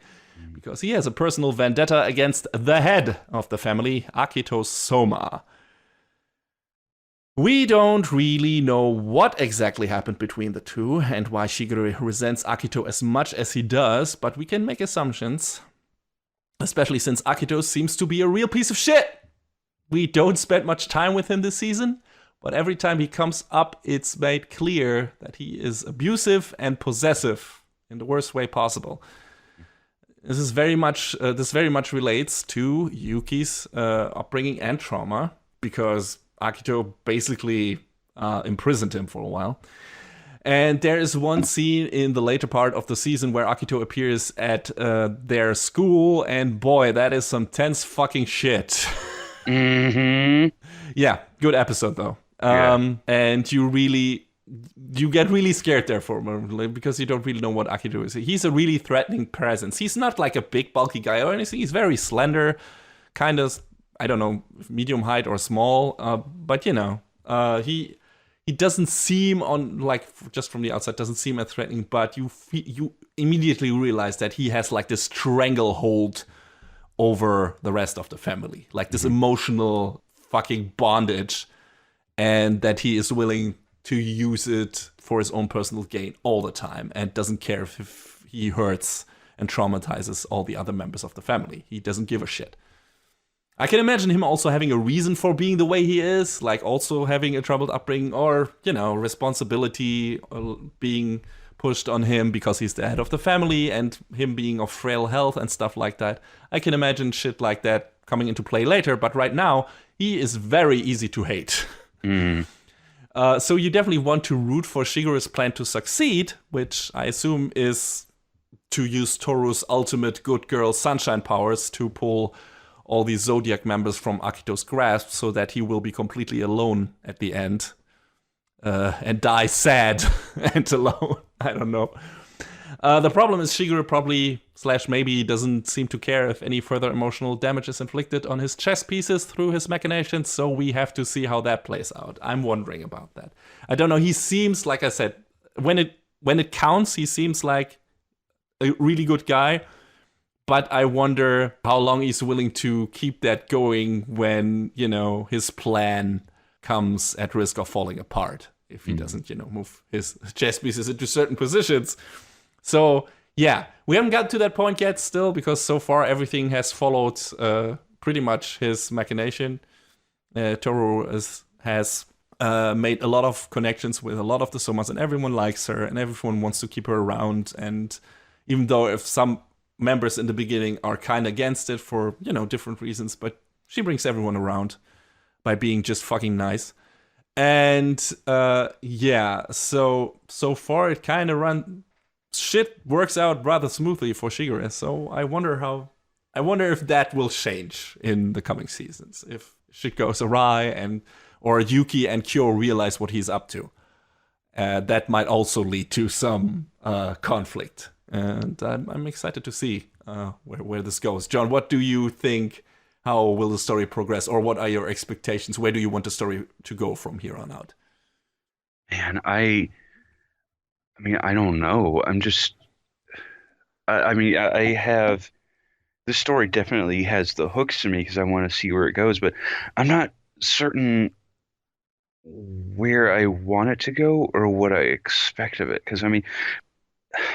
Because he has a personal vendetta against the head of the family, Akito Soma. We don't really know what exactly happened between the two and why Shigure resents Akito as much as he does, but we can make assumptions. Especially since Akito seems to be a real piece of shit. We don't spend much time with him this season, but every time he comes up, it's made clear that he is abusive and possessive in the worst way possible. This very much relates to Yuki's upbringing and trauma, because Akito basically imprisoned him for a while. And there is one scene in the later part of the season where Akito appears at their school, and boy, that is some tense fucking shit. Yeah, good episode though. And you get really scared there for a moment because you don't really know what Akito is. He's a really threatening presence. He's not like a big bulky guy or anything. He's very slender, kind of, I don't know, medium height or small. But you know, he doesn't seem on, like, just from the outside doesn't seem as threatening. But you immediately realize that he has like this stranglehold over the rest of the family, like this emotional fucking bondage, and that he is willing to use it for his own personal gain all the time and doesn't care if he hurts and traumatizes all the other members of the family. He doesn't give a shit. I can imagine him also having a reason for being the way he is, like also having a troubled upbringing, or, you know, responsibility being pushed on him because he's the head of the family and him being of frail health and stuff like that. I can imagine shit like that coming into play later, but right now, he is very easy to hate. So you definitely want to root for Shigure's plan to succeed, which I assume is to use Toru's ultimate good girl sunshine powers to pull all these Zodiac members from Akito's grasp so that he will be completely alone at the end and die sad and alone. I don't know. The problem is Shigure probably / maybe doesn't seem to care if any further emotional damage is inflicted on his chess pieces through his machinations, so we have to see how that plays out. I'm wondering about that. I don't know, he seems, like I said, when it counts, he seems like a really good guy, but I wonder how long he's willing to keep that going when, you know, his plan comes at risk of falling apart if he doesn't, you know, move his chess pieces into certain positions. So, yeah, we haven't got to that point yet still, because so far everything has followed pretty much his machination. Toru has made a lot of connections with a lot of the Somas, and everyone likes her, and everyone wants to keep her around. And even though if some members in the beginning are kind of against it for, you know, different reasons, but she brings everyone around by being just fucking nice. And yeah, so far it kind of shit works out rather smoothly for Shigure. So I wonder if that will change in the coming seasons. If shit goes awry, or Yuki and Kyo realize what he's up to. That might also lead to some conflict, and I'm excited to see where this goes. John, what do you think? How will the story progress, or what are your expectations? Where do you want the story to go from here on out? Man, I mean, I don't know. I have the story definitely has the hooks to me because I want to see where it goes, but I'm not certain where I want it to go or what I expect of it. Because I mean,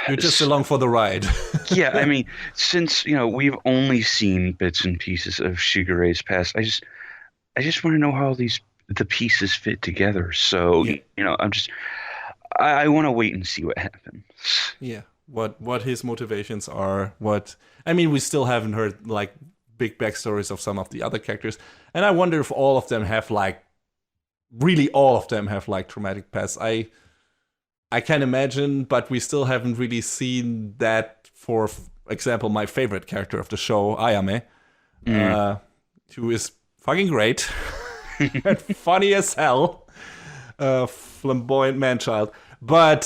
you're just along for the ride. Yeah, I mean, since we've only seen bits and pieces of Shigure's past, I just want to know how the pieces fit together. So Yeah. I want to wait and see what happens. Yeah, what his motivations are. We still haven't heard like big backstories of some of the other characters, and I wonder if all of them have traumatic pasts. I can imagine, but we still haven't really seen that. For example, my favorite character of the show, Ayame, who is fucking great and funny as hell, flamboyant man-child. But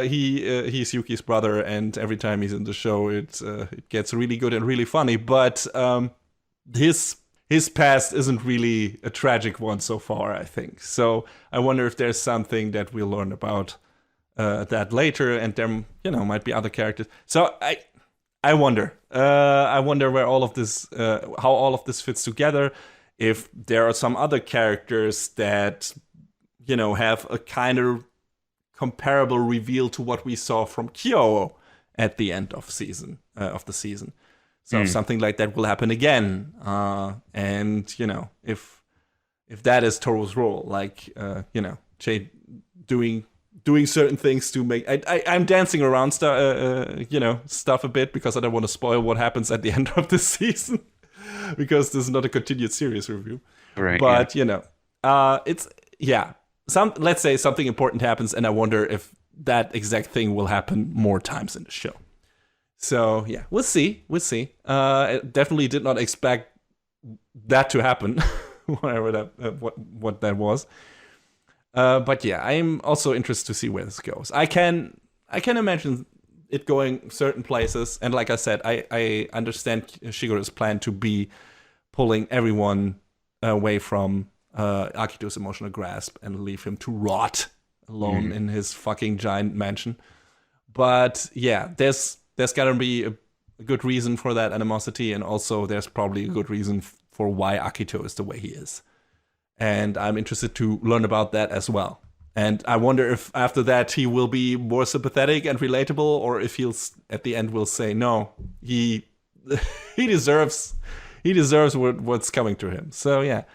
he's Yuki's brother, and every time he's in the show, it gets really good and really funny. But his past isn't really a tragic one so far, I think. So I wonder if there's something that we'll learn about that later, and there might be other characters. So I wonder where all of this how all of this fits together. If there are some other characters that have a kind of comparable reveal to what we saw from Kyo at the end of the season. So something like that will happen again, and if that is Toru's role, like doing certain things to make. I'm dancing around stuff a bit because I don't want to spoil what happens at the end of the season because this is not a continued series review. Right. But let's say something important happens, and I wonder if that exact thing will happen more times in the show. So yeah, we'll see. I definitely did not expect that to happen, whatever what that was. But yeah, I'm also interested to see where this goes. I can imagine it going certain places, and like I said, I understand Shigeru's plan to be pulling everyone away from Akito's emotional grasp and leave him to rot alone in his fucking giant mansion. But yeah, there's gotta be a good reason for that animosity, and also there's probably a good reason for why Akito is the way he is. And I'm interested to learn about that as well. And I wonder if after that he will be more sympathetic and relatable, or if he'll at the end will say no, he deserves what's coming to him. So yeah,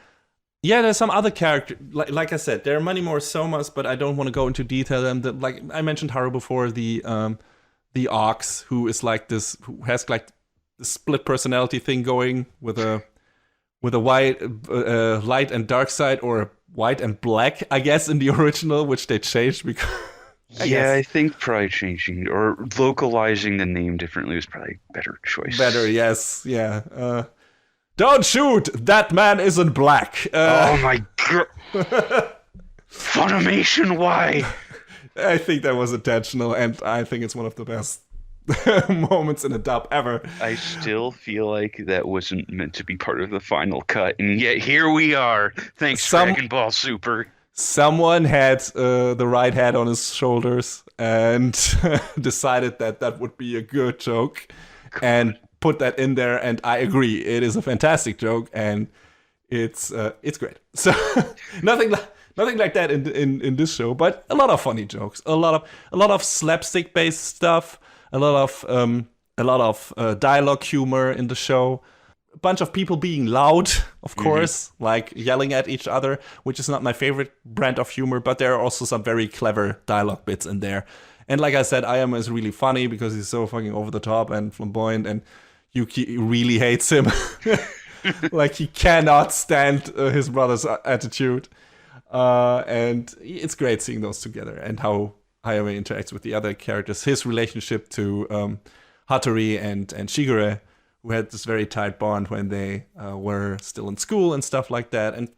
there's some other character. Like I said, there are many more Somas, but I don't want to go into detail. And like I mentioned Haru before, the Ox, who is like this, who has like the split personality thing going with a white light and dark side, or white and black, I guess, in the original, which they changed because I think probably changing or localizing the name differently was probably a better choice. Better, yes, yeah. Don't shoot! That man isn't black. Oh my god! Funimation, why? I think that was intentional, and I think it's one of the best moments in a dub ever. I still feel like that wasn't meant to be part of the final cut, and yet here we are. Thanks, Dragon Ball Super. Someone had the right head on his shoulders and decided that would be a good joke, and put that in there. And I agree, it is a fantastic joke, and it's great. So nothing like that in this show, but a lot of funny jokes, a lot of slapstick based stuff. A lot of dialogue humor in the show. A bunch of people being loud, of course, like yelling at each other, which is not my favorite brand of humor, but there are also some very clever dialogue bits in there. And like I said, Ayama is really funny because he's so fucking over the top and flamboyant, and Yuki really hates him. Like, he cannot stand his brother's attitude. And it's great seeing those together, and how Hayame interacts with the other characters. His relationship to Hattori and Shigure, who had this very tight bond when they were still in school and stuff like that, and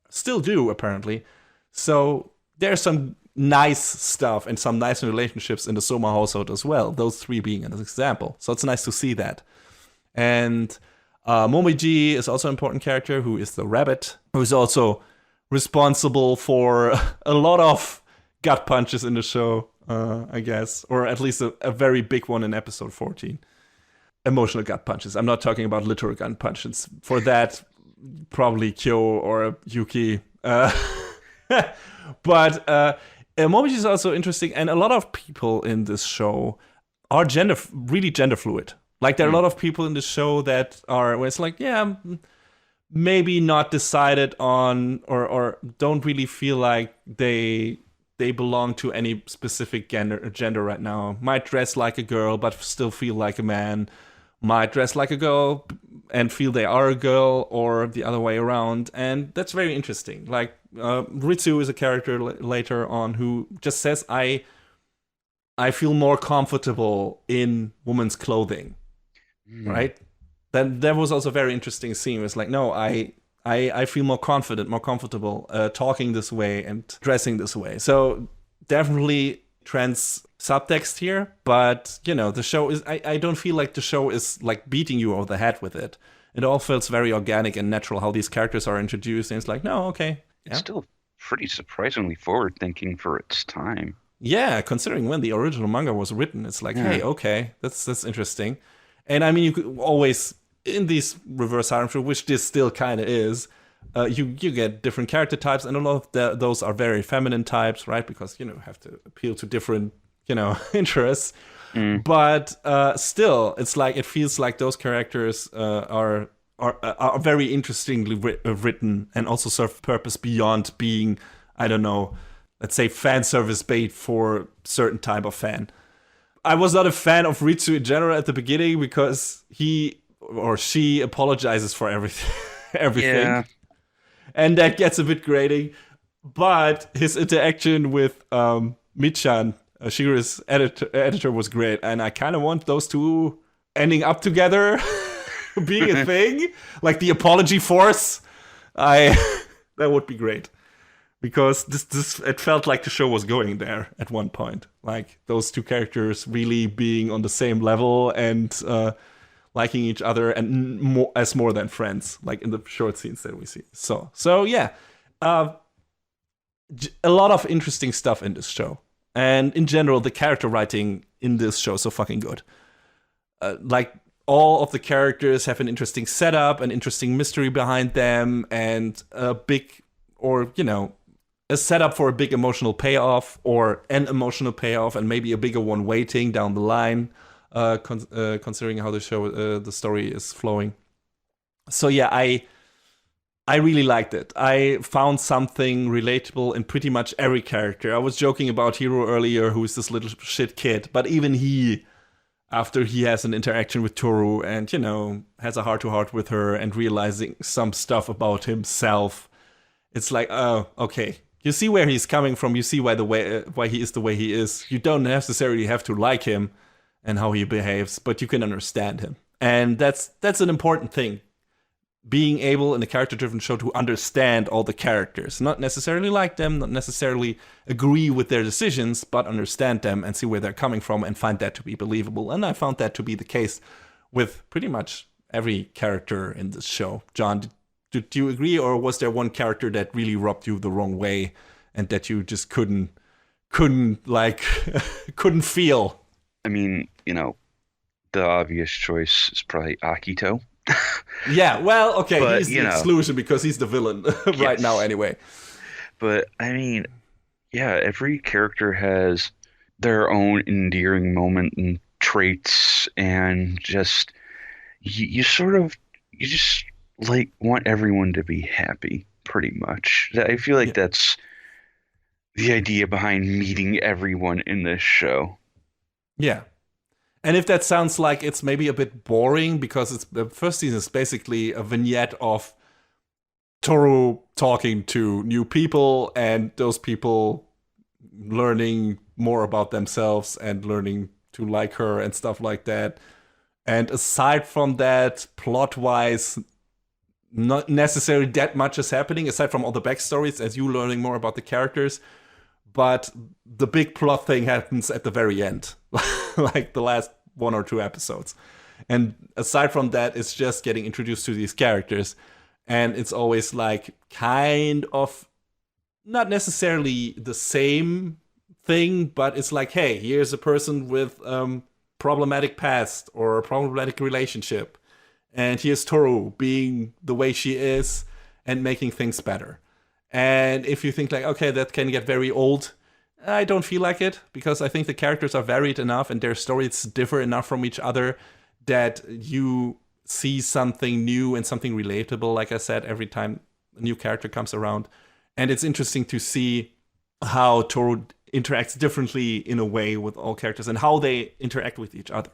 still do, apparently. So there's some nice stuff and some nice relationships in the Soma household as well, those three being an example. So it's nice to see that. And Momiji is also an important character, who is the rabbit, who is also responsible for a lot of gut punches in the show, I guess, or at least a very big one in episode 14. Emotional gut punches. I'm not talking about literal gut punches. For that, probably Kyo or Yuki. But Momiji is also interesting, and a lot of people in this show are really gender fluid. Like, there are a lot of people in the show that are, where it's like, yeah, maybe not decided on, or don't really feel like they belong to any specific gender right now. Might dress like a girl, but still feel like a man. Might dress like a girl and feel they are a girl, or the other way around. And that's very interesting. Like, Ritsu is a character later on who just says, I feel more comfortable in women's clothing. Right? That was also a very interesting scene. It's like, no, I feel more confident, more comfortable talking this way and dressing this way. So definitely trans subtext here, but the show is, I don't feel like the show is like beating you over the head with it. It all feels very organic and natural how these characters are introduced, and it's like, no, okay. It's still pretty surprisingly forward thinking for its time. Yeah, considering when the original manga was written, it's like, hey, okay, that's interesting. And I mean, you could always, in these reverse harem shows, which this still kind of is, you get different character types, and a lot of those are very feminine types, right? Because, have to appeal to different, interests. But still, it's like, it feels like those characters are very interestingly written, and also serve purpose beyond being, I don't know, let's say fan service bait for certain type of fan. I was not a fan of Ritsu in general at the beginning, because he or she apologizes for everything. Yeah. And that gets a bit grating. But his interaction with Michan, Shigeru's editor, was great. And I kind of want those two ending up together, being a thing. Like the apology force. That would be great. Because it felt like the show was going there at one point. Like, those two characters really being on the same level and liking each other, and more than friends, like in the short scenes that we see. So yeah, a lot of interesting stuff in this show. And in general, the character writing in this show is so fucking good. Like, all of the characters have an interesting setup, an interesting mystery behind them, and a big, or, a setup for a big emotional payoff, or an emotional payoff, and maybe a bigger one waiting down the line, considering how the story is flowing. So yeah, I really liked it. I found something relatable in pretty much every character. I was joking about Hiro earlier, who is this little shit kid, but even he, after he has an interaction with Toru and, has a heart-to-heart with her and realizing some stuff about himself, it's like, oh, okay. You see where he's coming from. You see why he is the way he is. You don't necessarily have to like him and how he behaves, but you can understand him. And that's an important thing. Being able, in a character-driven show, to understand all the characters. Not necessarily like them, not necessarily agree with their decisions, but understand them and see where they're coming from and find that to be believable. And I found that to be the case with pretty much every character in this show. John, did you agree, or was there one character that really rubbed you the wrong way and that you just couldn't feel? I mean, the obvious choice is probably Akito. Yeah, well, okay, but, he's the exclusion because he's the villain right now anyway. But, I mean, yeah, every character has their own endearing moment and traits, and just, you just like want everyone to be happy, pretty much. I feel like that's the idea behind meeting everyone in this show. Yeah. And if that sounds like it's maybe a bit boring, because the first season is basically a vignette of Toru talking to new people and those people learning more about themselves and learning to like her and stuff like that. And aside from that, plot-wise, not necessarily that much is happening, aside from all the backstories, as you learning more about the characters. But the big plot thing happens at the very end, like the last 1 or 2 episodes. And aside from that, it's just getting introduced to these characters. And it's always like kind of not necessarily the same thing, but it's like, hey, here's a person with problematic past or a problematic relationship. And here's Toru being the way she is and making things better. And if you think like, okay, that can get very old, I don't feel like it, because I think the characters are varied enough and their stories differ enough from each other that you see something new and something relatable, like I said, every time a new character comes around. And it's interesting to see how Toru interacts differently in a way with all characters and how they interact with each other.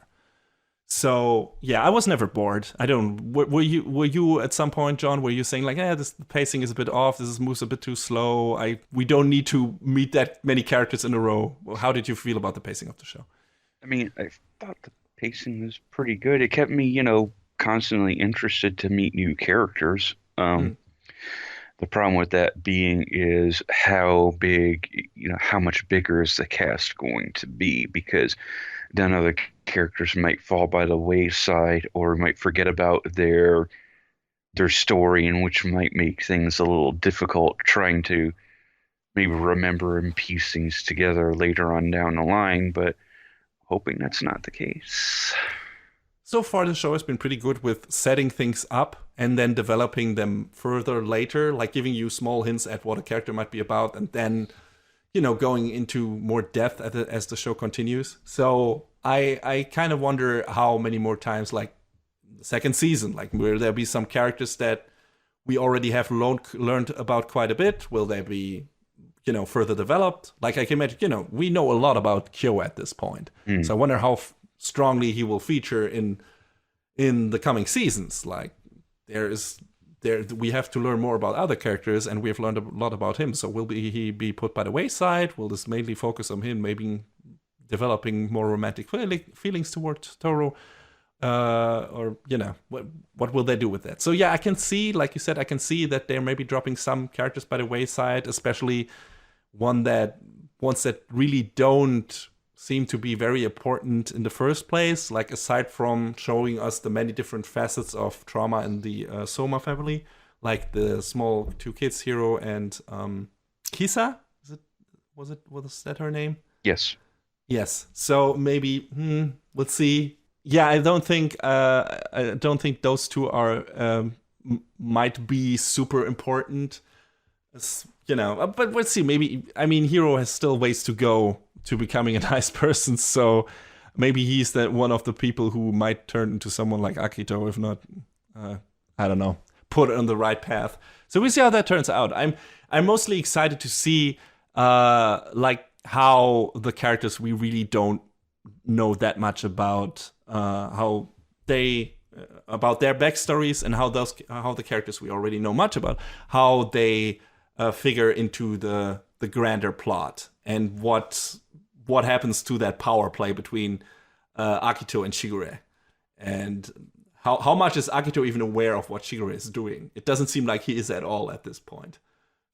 So yeah, I was never bored. I don't. Were you at some point, John? Were you saying like, the pacing is a bit off. This moves a bit too slow. We don't need to meet that many characters in a row. How did you feel about the pacing of the show? I mean, I thought the pacing was pretty good. It kept me, constantly interested to meet new characters. The problem with that being is how big, how much bigger is the cast going to be? Because then other characters might fall by the wayside or might forget about their story, and which might make things a little difficult trying to maybe remember and piece things together later on down the line, but hoping that's not the case. So far, the show has been pretty good with setting things up and then developing them further later, like giving you small hints at what a character might be about, and then, going into more depth as the show continues. So I kind of wonder how many more times, like the second season, like will there be some characters that we already have learned about quite a bit? Will they be, further developed? Like I can imagine, we know a lot about Kyo at this point. So I wonder how strongly he will feature in the coming seasons. Like we have to learn more about other characters, and we have learned a lot about him. So will he be put by the wayside? Will this mainly focus on him maybe developing more romantic feelings towards Toru? Or what will they do with that? So yeah, I can see, like you said, I can see that they're maybe dropping some characters by the wayside, especially ones that really don't seem to be very important in the first place, like aside from showing us the many different facets of trauma in the Soma family, like the small 2 kids, Hiro and Kisa. Was that her name? Yes. So maybe let's see. Yeah, I don't think those 2 are might be super important. But let's see. Maybe, Hiro has still ways to go to becoming a nice person, so maybe he's one of the people who might turn into someone like Akito, if not, I don't know, put on the right path. So we'll see how that turns out. I'm mostly excited to see like how the characters we really don't know that much about, how they about their backstories, and how the characters we already know much about, how they figure into the grander plot, and what happens to that power play between Akito and Shigure, and how much is Akito even aware of what Shigure is doing? It doesn't seem like he is at all at this point.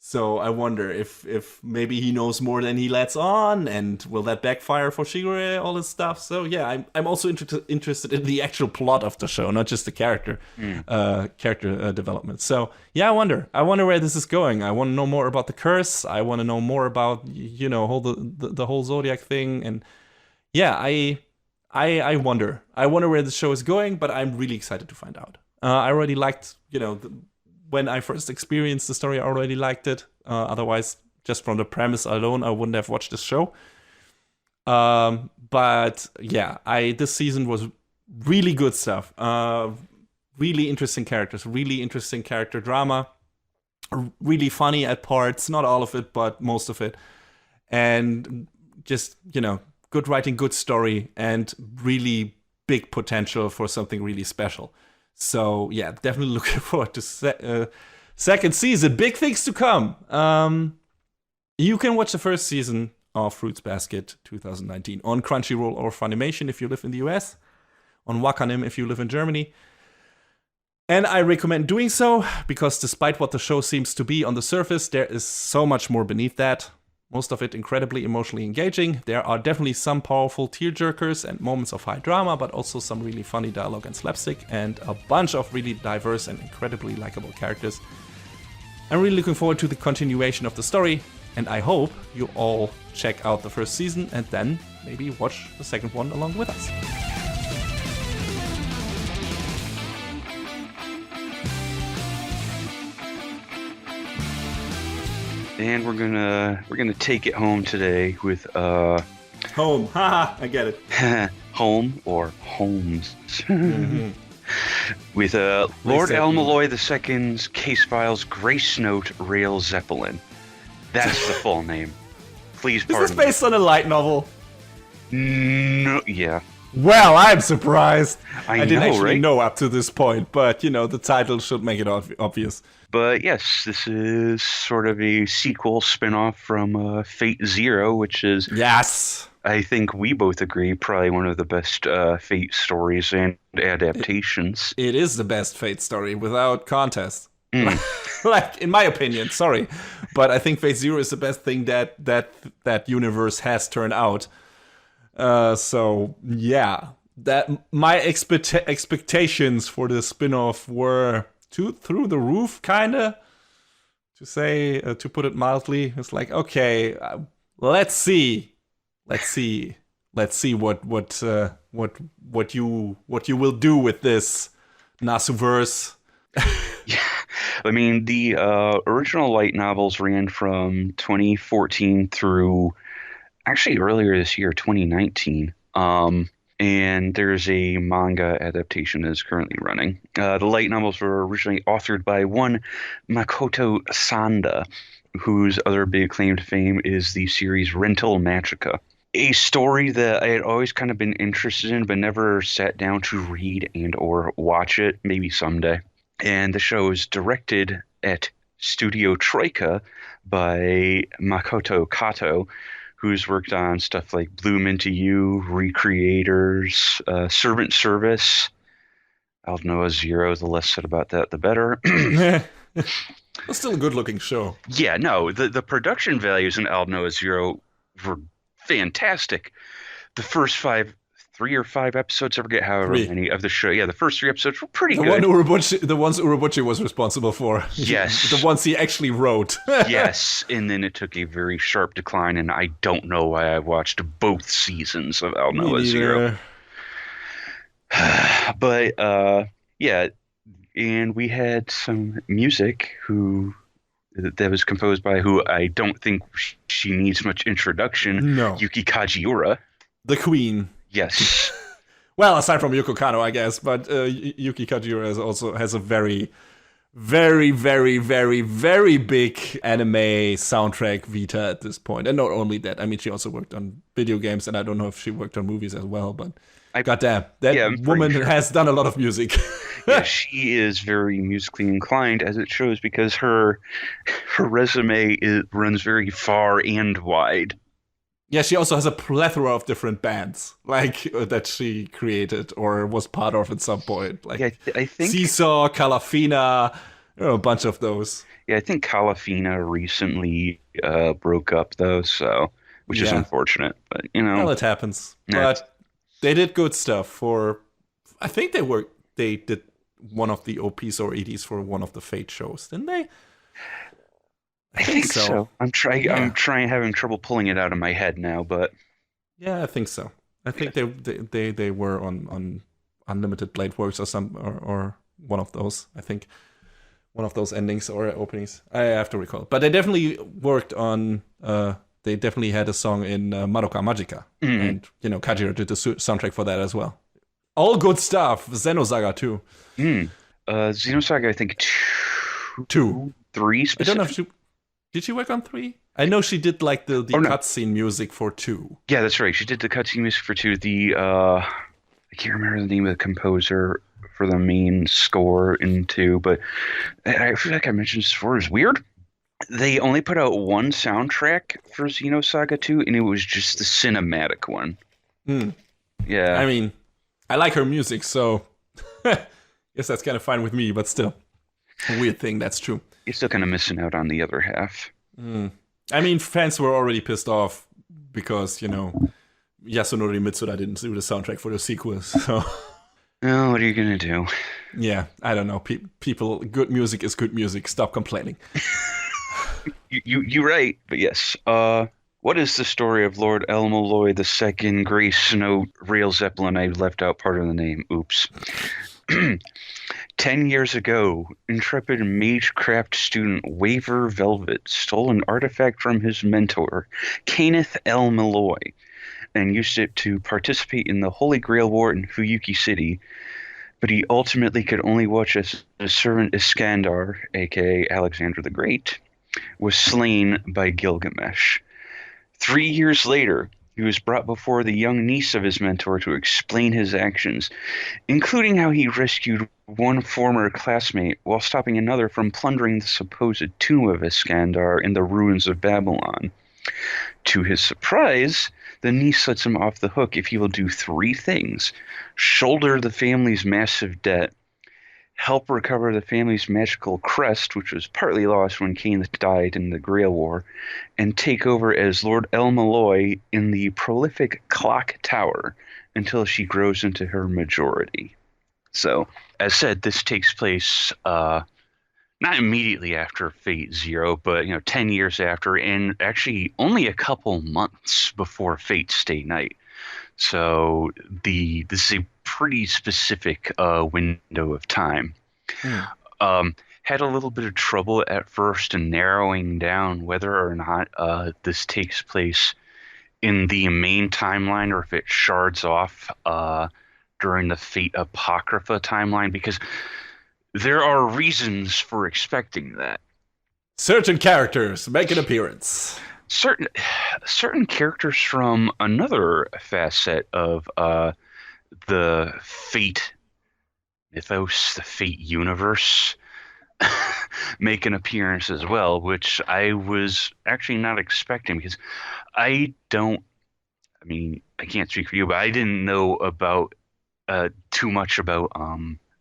So I wonder if maybe he knows more than he lets on, and will that backfire for Shigure, all this stuff. So yeah, I'm also interested in the actual plot of the show, not just the character development. So yeah, I wonder where this is going. I want to know more about the curse. I want to know more about the whole Zodiac thing, and yeah, I wonder where the show is going, but I'm really excited to find out. I already liked when I first experienced the story, I already liked it. Otherwise, just from the premise alone, I wouldn't have watched this show. But yeah, this season was really good stuff. Really interesting characters, really interesting character drama. Really funny at parts, not all of it, but most of it. And just, good writing, good story, and really big potential for something really special. So yeah, definitely looking forward to second season. Big things to come. You can watch the first season of Fruits Basket 2019 on Crunchyroll or Funimation if you live in the US. on Wakanim if you live in Germany. And I recommend doing so, because despite what the show seems to be on the surface, there is so much more beneath that. Most of it incredibly emotionally engaging. There are definitely some powerful tearjerkers and moments of high drama, but also some really funny dialogue and slapstick, and a bunch of really diverse and incredibly likable characters. I'm really looking forward to the continuation of the story, and I hope you all check out the first season and then maybe watch the second one along with us. And we're gonna take it home today with Home, haha, I get it. home or homes. With Lord El-Melloi II's case files Grace Note Rail Zeppelin. That's the full name. Please pardon. Is this based on a light novel? No, yeah. Well, I'm surprised. I didn't know, actually right? know up to this point, but the title should make it obvious. But yes, this is sort of a sequel spin-off from Fate Zero, which is, Yes. I think we both agree, probably one of the best Fate stories and adaptations. It is the best Fate story without contest. Like, in my opinion, sorry. But I think Fate Zero is the best thing that universe has turned out. So, yeah. That my expectations for the spin-off were through the roof, kinda. To put it mildly. It's like, okay, let's see what you will do with this Nasuverse. Yeah, I mean, the original light novels ran from 2014 through actually earlier this year, 2019. And there's a manga adaptation that is currently running. The light novels were originally authored by one Makoto Sanda, whose other big claim to fame is the series Rental Magica, a story that I had always kind of been interested in, but never sat down to read and or watch it, maybe someday. And the show is directed at Studio Troika by Makoto Kato, who's worked on stuff like Bloom Into You, Recreators, Servant Service, El-Melloi Zero. The less said about that, the better. It's still a good-looking show. Yeah, no, the production values in El-Melloi Zero were fantastic. The first 3 or 5 episodes, I forget however many of the show. Yeah, the first 3 episodes were pretty good. The ones Urobuchi was responsible for. Yes. The ones he actually wrote. Yes, and then it took a very sharp decline, and I don't know why I watched both seasons of El-Melloi Zero. But, yeah, and we had some music that was composed by who I don't think she needs much introduction. No. Yuki Kajiura. The Queen. Yes. Well, aside from Yoko Kanno, I guess, but Yuki Kajiura has a very, very, very, very, very big anime soundtrack vita at this point. And not only that, I mean, she also worked on video games, and I don't know if she worked on movies as well, but goddamn, that woman has done a lot of music. Yeah, she is very musically inclined, as it shows, because her resume runs very far and wide. Yeah, she also has a plethora of different bands, like that she created or was part of at some point. Like, yeah, I think Seesaw, Calafina, a bunch of those. Yeah, I think Calafina recently broke up though, which is unfortunate. But well, it happens. But they did good stuff for. I think they did one of the OPs or EDs for one of the Fate shows, didn't they? I think so. I'm having trouble pulling it out of my head now, but yeah, I think so. I think they were on Unlimited Blade Works or one of those. I think one of those endings or openings. I have to recall, but they definitely worked on. They definitely had a song in Madoka Magica, and Kajira did the soundtrack for that as well. All good stuff. Xenosaga too. Xenosaga, I think 2, 3. Specific. I don't know if she. Did she work on 3? I know she did like the cutscene music for 2. Yeah, that's right. She did the cutscene music for 2. I can't remember the name of the composer for the main score in 2, but I feel like I mentioned this before. It's weird. They only put out one soundtrack for Xenosaga 2, and it was just the cinematic one. Hmm. Yeah. I mean, I like her music, so guess that's kind of fine with me, but still. A weird thing, that's true. You're still kind of missing out on the other half. I mean, fans were already pissed off because, Yasunori Mitsuda didn't do the soundtrack for the sequels, so... Oh, what are you gonna do? Yeah, I don't know. People, good music is good music. Stop complaining. You're right, but yes. What is the story of Lord El-Melloi II Grace? No, real Zeppelin. I left out part of the name. Oops. 10 years ago, intrepid magecraft student Waver Velvet stole an artifact from his mentor, Kenneth El-Melloi, and used it to participate in the Holy Grail War in Fuyuki City, but he ultimately could only watch as his servant Iskandar, aka Alexander the Great, was slain by Gilgamesh. 3 years later, he was brought before the young niece of his mentor to explain his actions, including how he rescued one former classmate while stopping another from plundering the supposed tomb of Iskandar in the ruins of Babylon. To his surprise, the niece lets him off the hook if he will do 3 things: shoulder the family's massive debt, help recover the family's magical crest, which was partly lost when Cain died in the Grail War, and take over as Lord El-Melloi in the prolific Clock Tower until she grows into her majority. So, as said, this takes place not immediately after Fate Zero, but 10 years after, and actually only a couple months before Fate Stay Night. So this is a pretty specific window of time. Had a little bit of trouble at first in narrowing down whether or not this takes place in the main timeline or if it shards off during the Fate Apocrypha timeline, because there are reasons for expecting that. Certain characters make an appearance. Certain characters from another facet of the Fate mythos, the Fate universe, make an appearance as well, which I was actually not expecting, because I can't speak for you, but I didn't know about too much about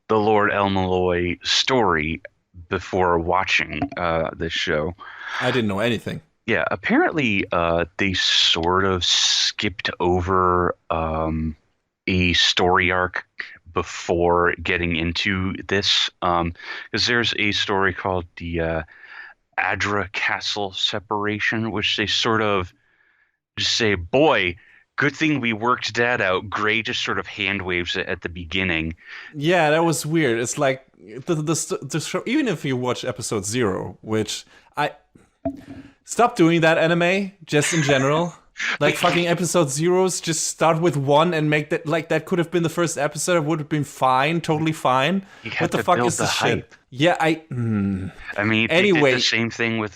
the Lord El-Melloi story before watching this show. I didn't know anything. Yeah, apparently they sort of skipped over a story arc before getting into this, because there's a story called the Adra Castle separation, which they sort of just say, boy, good thing we worked that out. Gray just sort of hand waves it at the beginning. Yeah, that was weird. It's like the show, even if you watch episode 0, which I stop doing that anime just in general. Like fucking episode 0s, just start with 1 and make that like that could have been the first episode. It would have been fine, totally fine. What the fuck is this shit? Yeah, I mean, anyway, they did the same thing with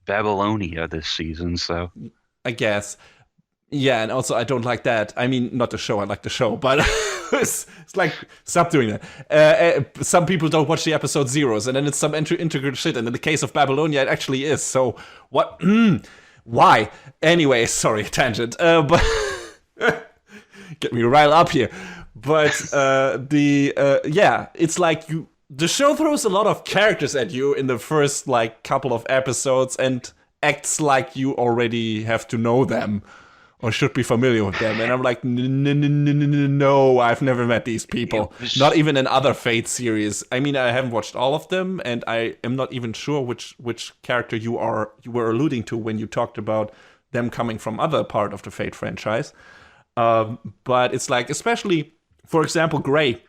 Babylonia this season, so I guess. Yeah, and also I don't like that. I mean, not the show, I like the show, but it's like, stop doing that. Some people don't watch the episode 0s, and then it's some integral shit, and in the case of Babylonia, it actually is. So, what? Why? Anyway, sorry, tangent. But get me riled up here. But it's like the show throws a lot of characters at you in the first like couple of episodes and acts like you already have to know them or should be familiar with them. And I'm like, no, I've never met these people. Not even in other Fate series. I mean, I haven't watched all of them, and I am not even sure which character you were alluding to when you talked about them coming from other part of the Fate franchise. But it's like, especially, for example, Gray,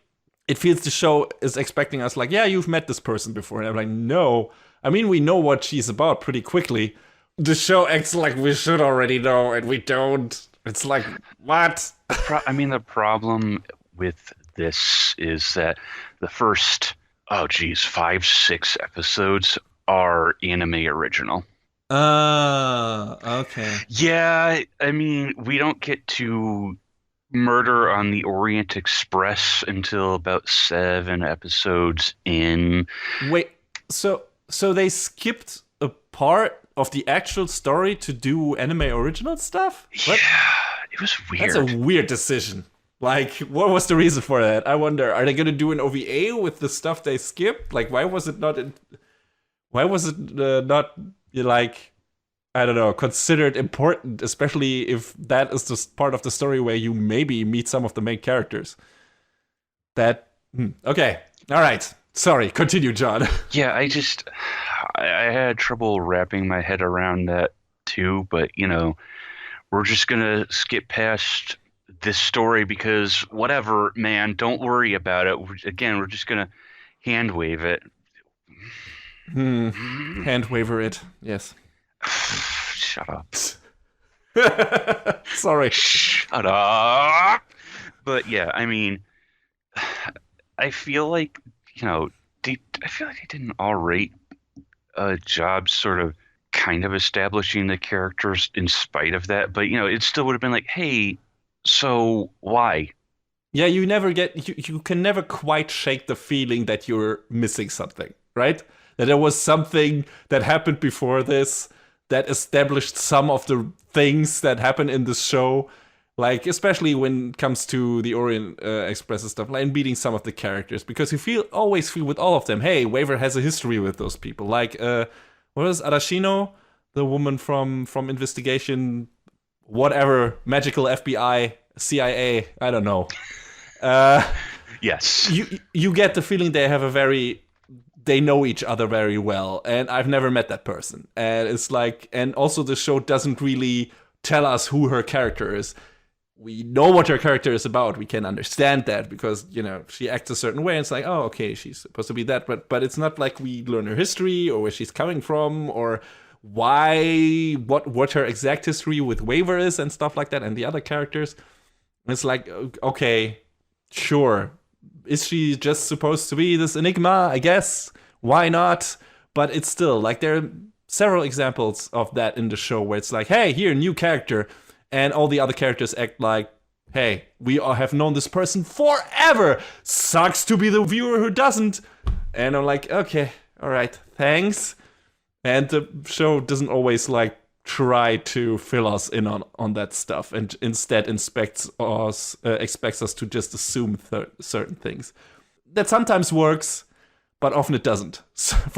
it feels the show is expecting us like, yeah, you've met this person before. And I'm like, no. I mean, we know what she's about pretty quickly. The show acts like we should already know, and we don't. It's like, what? The problem with this is that the first, 5-6 episodes are anime original. Okay. Yeah, I mean, we don't get to Murder on the Orient Express until about 7 episodes in. Wait, so they skipped a part of the actual story to do anime original stuff? What? Yeah, it was weird. That's a weird decision. Like, what was the reason for that? I wonder. Are they gonna do an OVA with the stuff they skipped? Like, why was it not? Why was it not like? I don't know, considered important, especially if that is the part of the story where you maybe meet some of the main characters. Okay, all right. Sorry, continue, John. Yeah, I had trouble wrapping my head around that too, but we're just gonna skip past this story because whatever, man, don't worry about it. We're just gonna hand wave it. Hand waver it, yes. Shut up. Sorry. Shut up. But yeah, I mean, I feel like, I feel like they did an all-right job sort of kind of establishing the characters in spite of that. But, it still would have been like, hey, so why? Yeah, you can never quite shake the feeling that you're missing something, right? That there was something that happened before this that established some of the things that happen in the show. Like, especially when it comes to the Orient Express and stuff, like, and meeting some of the characters. Because you always feel with all of them, hey, Waver has a history with those people. Like, what was Arashino? The woman from Investigation, whatever, magical FBI, CIA, I don't know. Yes. You get the feeling they know each other very well, and I've never met that person. And it's like, and also the show doesn't really tell us who her character is. We know what her character is about. We can understand that because, she acts a certain way. And it's like, oh, okay, she's supposed to be that. But it's not like we learn her history or where she's coming from or what her exact history with Waver is and stuff like that. And the other characters. It's like, okay, sure. Is she just supposed to be this enigma? I guess. Why not? But it's still like there are several examples of that in the show where it's like, hey, here, new character. And all the other characters act like, hey, we all have known this person forever. Sucks to be the viewer who doesn't. And I'm like, okay, all right, thanks. And the show doesn't always like try to fill us in on that stuff, and instead expects us to just assume certain things. That sometimes works, but often it doesn't.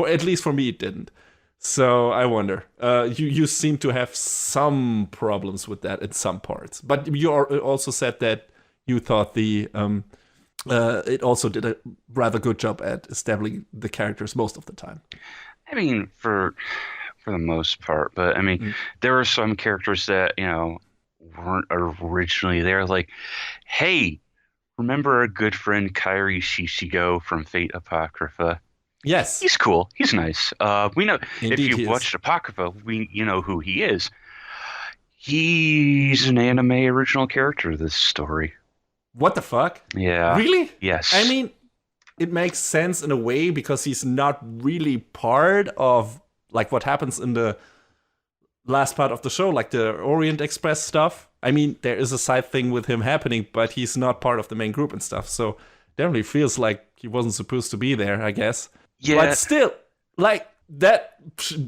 At least for me, it didn't. So I wonder. You seem to have some problems with that in some parts, but you also said that you thought it also did a rather good job at establishing the characters most of the time. I mean, for the most part, but I mean, there were some characters that weren't originally there. Like, hey, remember our good friend Kairi Shishigo from Fate Apocrypha? Yes. He's cool. He's nice. We know. Indeed, if you've watched Apocrypha, you know who he is. He's an anime original character of this story. What the fuck? Yeah. Really? Yes. I mean, it makes sense in a way because he's not really part of like what happens in the last part of the show, like the Orient Express stuff. I mean, there is a side thing with him happening, but he's not part of the main group and stuff. So definitely feels like he wasn't supposed to be there, I guess. Yeah. But still, like that,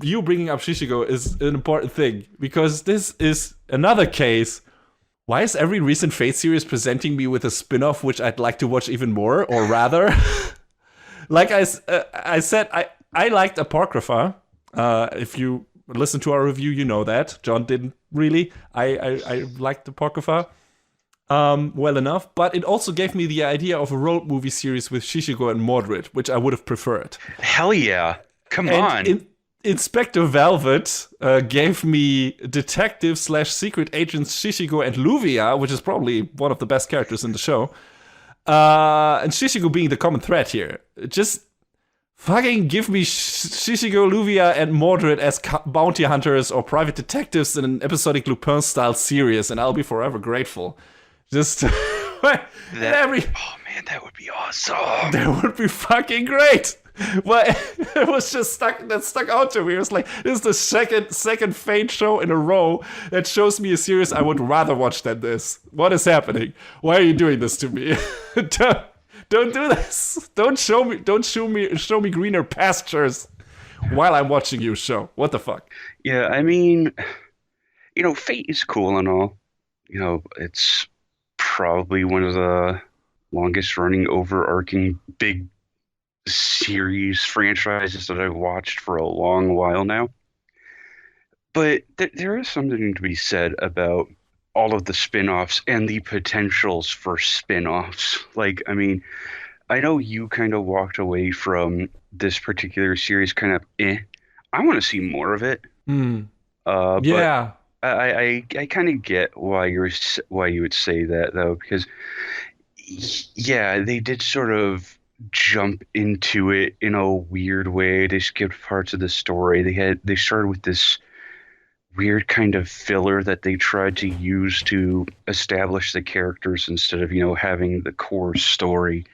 you bringing up Shishigo is an important thing because this is another case. Why is every recent Fate series presenting me with a spin-off which I'd like to watch even more, or rather, like I said, I liked Apocrypha. If you listen to our review, you know that. John didn't really. I liked Apocrypha well enough, but it also gave me the idea of a road movie series with Shishigo and Mordred, which I would have preferred. Hell yeah. Come on. Inspector Velvet gave me detective/secret agents Shishigo and Luvia, which is probably one of the best characters in the show. And Shishigo being the common thread here. Just fucking give me Shishigo, Luvia, and Mordred as bounty hunters or private detectives in an episodic Lupin-style series, and I'll be forever grateful. Just oh man, that would be awesome. That would be fucking great. Well, it was just stuck out to me. It was like, this is the second Fate show in a row that shows me a series I would rather watch than this. What is happening? Why are you doing this to me? Don't do this. Don't show me greener pastures while I'm watching your show. What the fuck? Yeah, I mean, Fate is cool and all. It's probably one of the longest running overarching big series franchises that I've watched for a long while now. But there is something to be said about all of the spin-offs and the potentials for spin-offs. Like, I mean, I know you kind of walked away from this particular series kind of I want to see more of it. Hmm. But Yeah. I kind of get why you would say that though, because yeah, they did sort of jump into it in a weird way. They skipped parts of the story. They started with this weird kind of filler that they tried to use to establish the characters instead of, having the core story.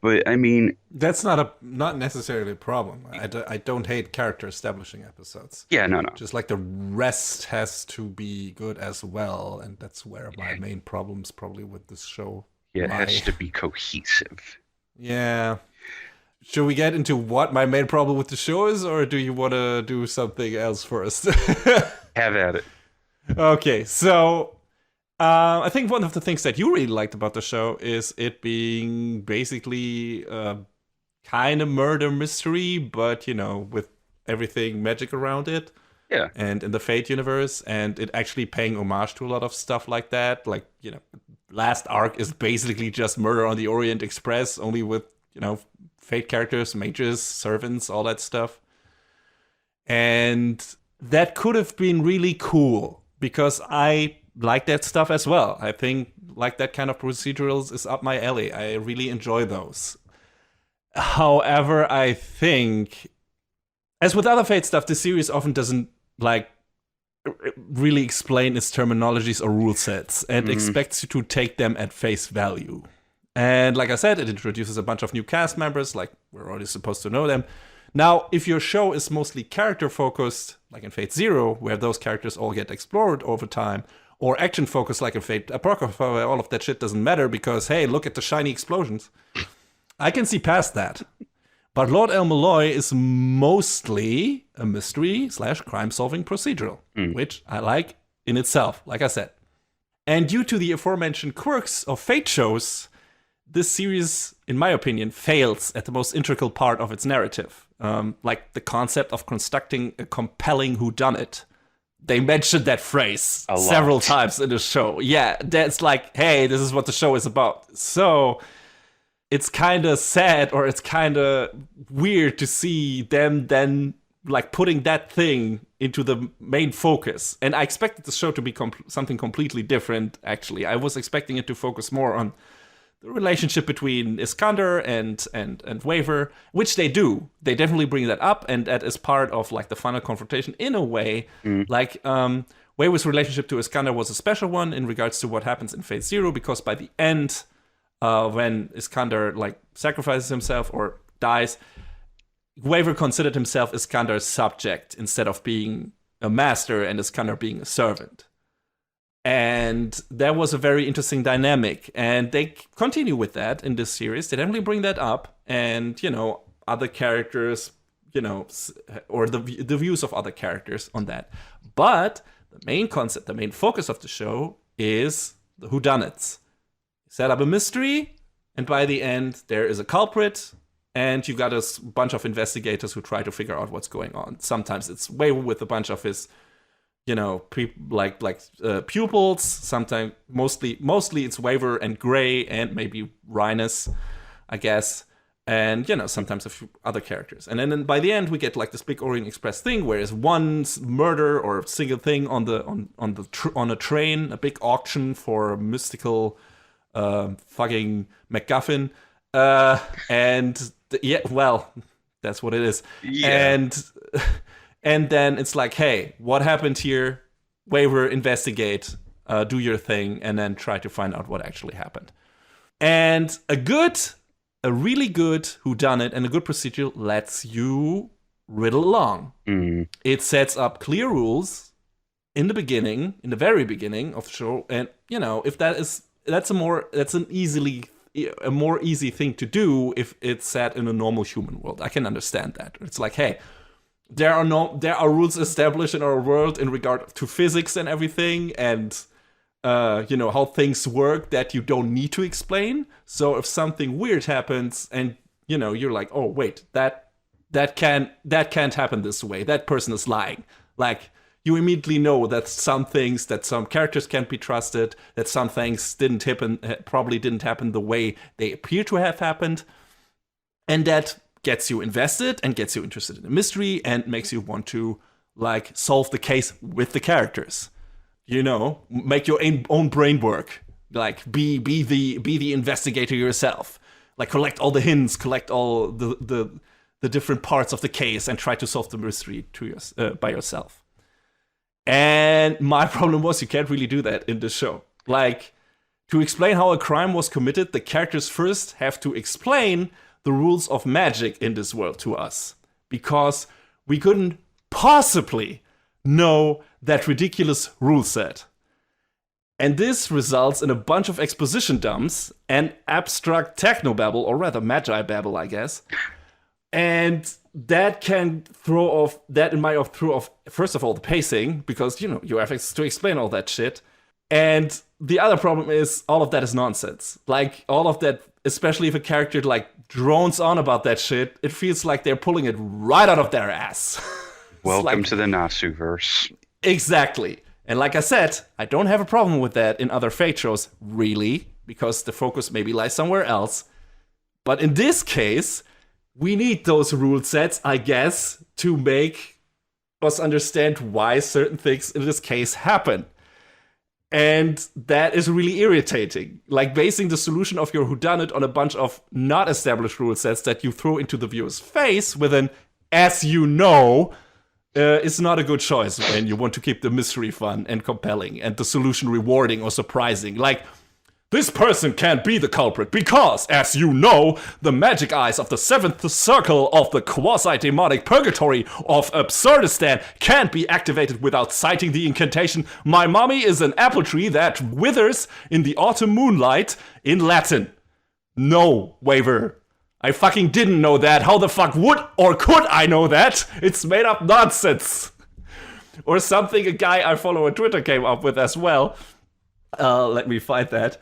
But I mean, That's not necessarily a problem. I don't hate character establishing episodes. yeah, no, no. Just like the rest has to be good as well, and that's where my main problems probably with this show Yeah, it lie. has to be cohesive. Yeah. Should we get into what my main problem with the show is, or do you want to do something else first? Have at it. Okay, so I think one of the things that you really liked about the show is it being basically kind of murder mystery, but with everything magic around it. Yeah. And in the Fate universe, and it actually paying homage to a lot of stuff like that. Like, last arc is basically just Murder on the Orient Express, only with, Fate characters, mages, servants, all that stuff. And that could have been really cool because I like that stuff as well. I think like that kind of procedurals is up my alley. I really enjoy those. However, I think, as with other Fate stuff, the series often doesn't really explain its terminologies or rule sets and expects you to take them at face value. And like I said, it introduces a bunch of new cast members, like we're already supposed to know them. Now, if your show is mostly character focused, like in Fate Zero, where those characters all get explored over time, or action focused, like in Fate Apocrypha, where all of that shit doesn't matter because, hey, look at the shiny explosions, I can see past that. But Lord El-Melloi is mostly a mystery/crime-solving procedural, which I like in itself, like I said. And due to the aforementioned quirks of Fate shows, this series, in my opinion, fails at the most integral part of its narrative. Like the concept of constructing a compelling whodunit. They mentioned that phrase several times in the show. Yeah, that's like, hey, this is what the show is about. So it's kind of sad, or it's kind of weird to see them then like putting that thing into the main focus. And I expected the show to be something completely different, actually. I was expecting it to focus more on the relationship between Iskander and Waver, which they do. They definitely bring that up, and that is part of like the final confrontation in a way. Like Waver's relationship to Iskander was a special one in regards to what happens in Fate Zero, because by the end, when Iskander like sacrifices himself or dies, Waver considered himself Iskander's subject instead of being a master and Iskander being a servant. And that was a very interesting dynamic. And they continue with that in this series. They definitely bring that up. And, other characters, or the views of other characters on that. But the main concept, the main focus of the show is the whodunits. Set up a mystery, and by the end, there is a culprit, and you got a bunch of investigators who try to figure out what's going on. Sometimes it's Waver with a bunch of his pupils. Sometimes, mostly it's Waver and Gray and maybe Rhinus, I guess. And sometimes a few other characters. And then by the end, we get like this big Orient Express thing, where it's one murder or single thing on a train, a big auction for a mystical fucking MacGuffin. That's what it is. Yeah. And then it's like, hey, what happened here? Waver, investigate, do your thing, and then try to find out what actually happened. And a really good whodunit and a good procedure lets you riddle along. It sets up clear rules in the very beginning of the show, and if that's a more easy thing to do if it's set in a normal human world. I can understand that. It's like, hey, there are rules established in our world in regard to physics and everything, and how things work that you don't need to explain. So if something weird happens and, you're like, oh, wait, that can't happen this way. That person is lying. Like, you immediately know that some characters can't be trusted, that some things probably didn't happen the way they appear to have happened. And that gets you invested and gets you interested in the mystery and makes you want to, like, solve the case with the characters. Make your own brain work. Like, be the investigator yourself. Like, collect all the hints, collect all the different parts of the case, and try to solve the mystery by yourself. And my problem was you can't really do that in this show. Like, to explain how a crime was committed, the characters first have to explain the rules of magic in this world to us. Because we couldn't possibly know that ridiculous rule set. And this results in a bunch of exposition dumps and abstract technobabble, or rather magi babble, I guess. And that can throw off, first of all, the pacing, because, you have to explain all that shit. And the other problem is all of that is nonsense. Like, all of that, especially if a character, like, drones on about that shit, it feels like they're pulling it right out of their ass. Welcome to the Nasuverse. Exactly. And like I said, I don't have a problem with that in other Fate shows, really, because the focus maybe lies somewhere else. But in this case, we need those rule sets, I guess, to make us understand why certain things in this case happen. And that is really irritating. Like, basing the solution of your whodunit on a bunch of not established rule sets that you throw into the viewer's face with an "as you know," is not a good choice when you want to keep the mystery fun and compelling and the solution rewarding or surprising. Like, this person can't be the culprit because, as you know, the magic eyes of the seventh circle of the quasi-demonic purgatory of Absurdistan can't be activated without citing the incantation, "My mommy is an apple tree that withers in the autumn moonlight," in Latin. No, Waver. I fucking didn't know that. How the fuck would or could I know that? It's made up nonsense. Or something a guy I follow on Twitter came up with as well. Let me find that.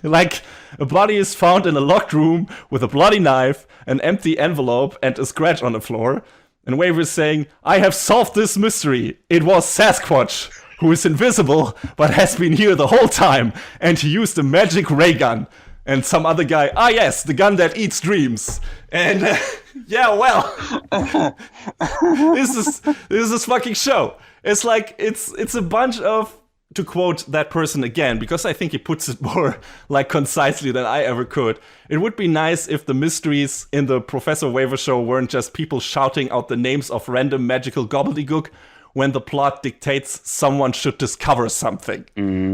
Like, a body is found in a locked room with a bloody knife, an empty envelope, and a scratch on the floor. And Waver is saying, "I have solved this mystery. It was Sasquatch, who is invisible, but has been here the whole time, and he used a magic ray gun." And some other guy, "Ah yes, the gun that eats dreams." And yeah, well, this is fucking show. It's like, it's a bunch of, to quote that person again, because I think he puts it more, like, concisely than I ever could. It would be nice if the mysteries in the Professor Waver show weren't just people shouting out the names of random magical gobbledygook when the plot dictates someone should discover something.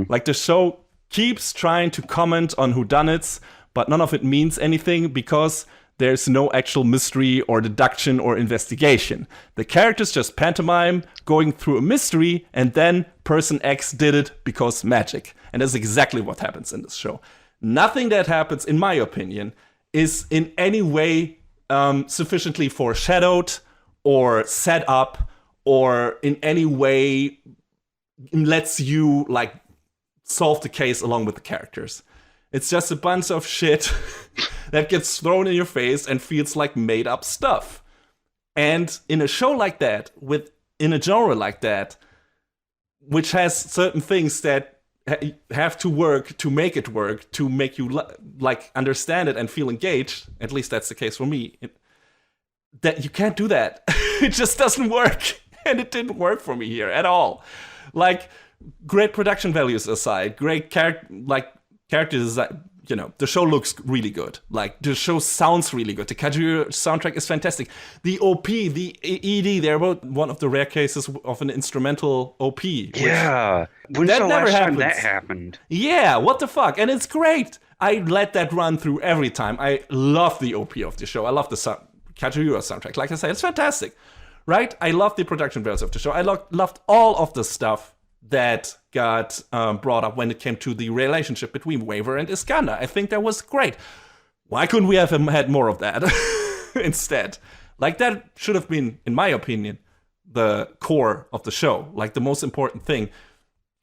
Like, the show keeps trying to comment on whodunits, but none of it means anything because there's no actual mystery or deduction or investigation. The characters just pantomime going through a mystery, and then person X did it because magic. And that's exactly what happens in this show. Nothing that happens, in my opinion, is in any way sufficiently foreshadowed or set up or in any way lets you, like, solve the case along with the characters. It's just a bunch of shit that gets thrown in your face and feels like made up stuff. And in a show like that, in a genre like that, which has certain things that have to work to make it work, to make you like understand it and feel engaged, at least that's the case for me, that you can't do that. It just doesn't work. And it didn't work for me here at all. Like, great production values aside, great character design, the show looks really good. Like, the show sounds really good. The Kajuru soundtrack is fantastic. The OP, the ED, they're both one of the rare cases of an instrumental OP. Yeah. When's the last time that happened? Yeah, what the fuck? And it's great. I let that run through every time. I love the OP of the show. I love the Kajuru soundtrack. Like I said, it's fantastic. Right? I love the production values of the show. I loved all of the stuff that got brought up when it came to the relationship between Waver and Iskandar. I think that was great. Why couldn't we have had more of that instead? Like, that should have been, in my opinion, the core of the show. Like, the most important thing.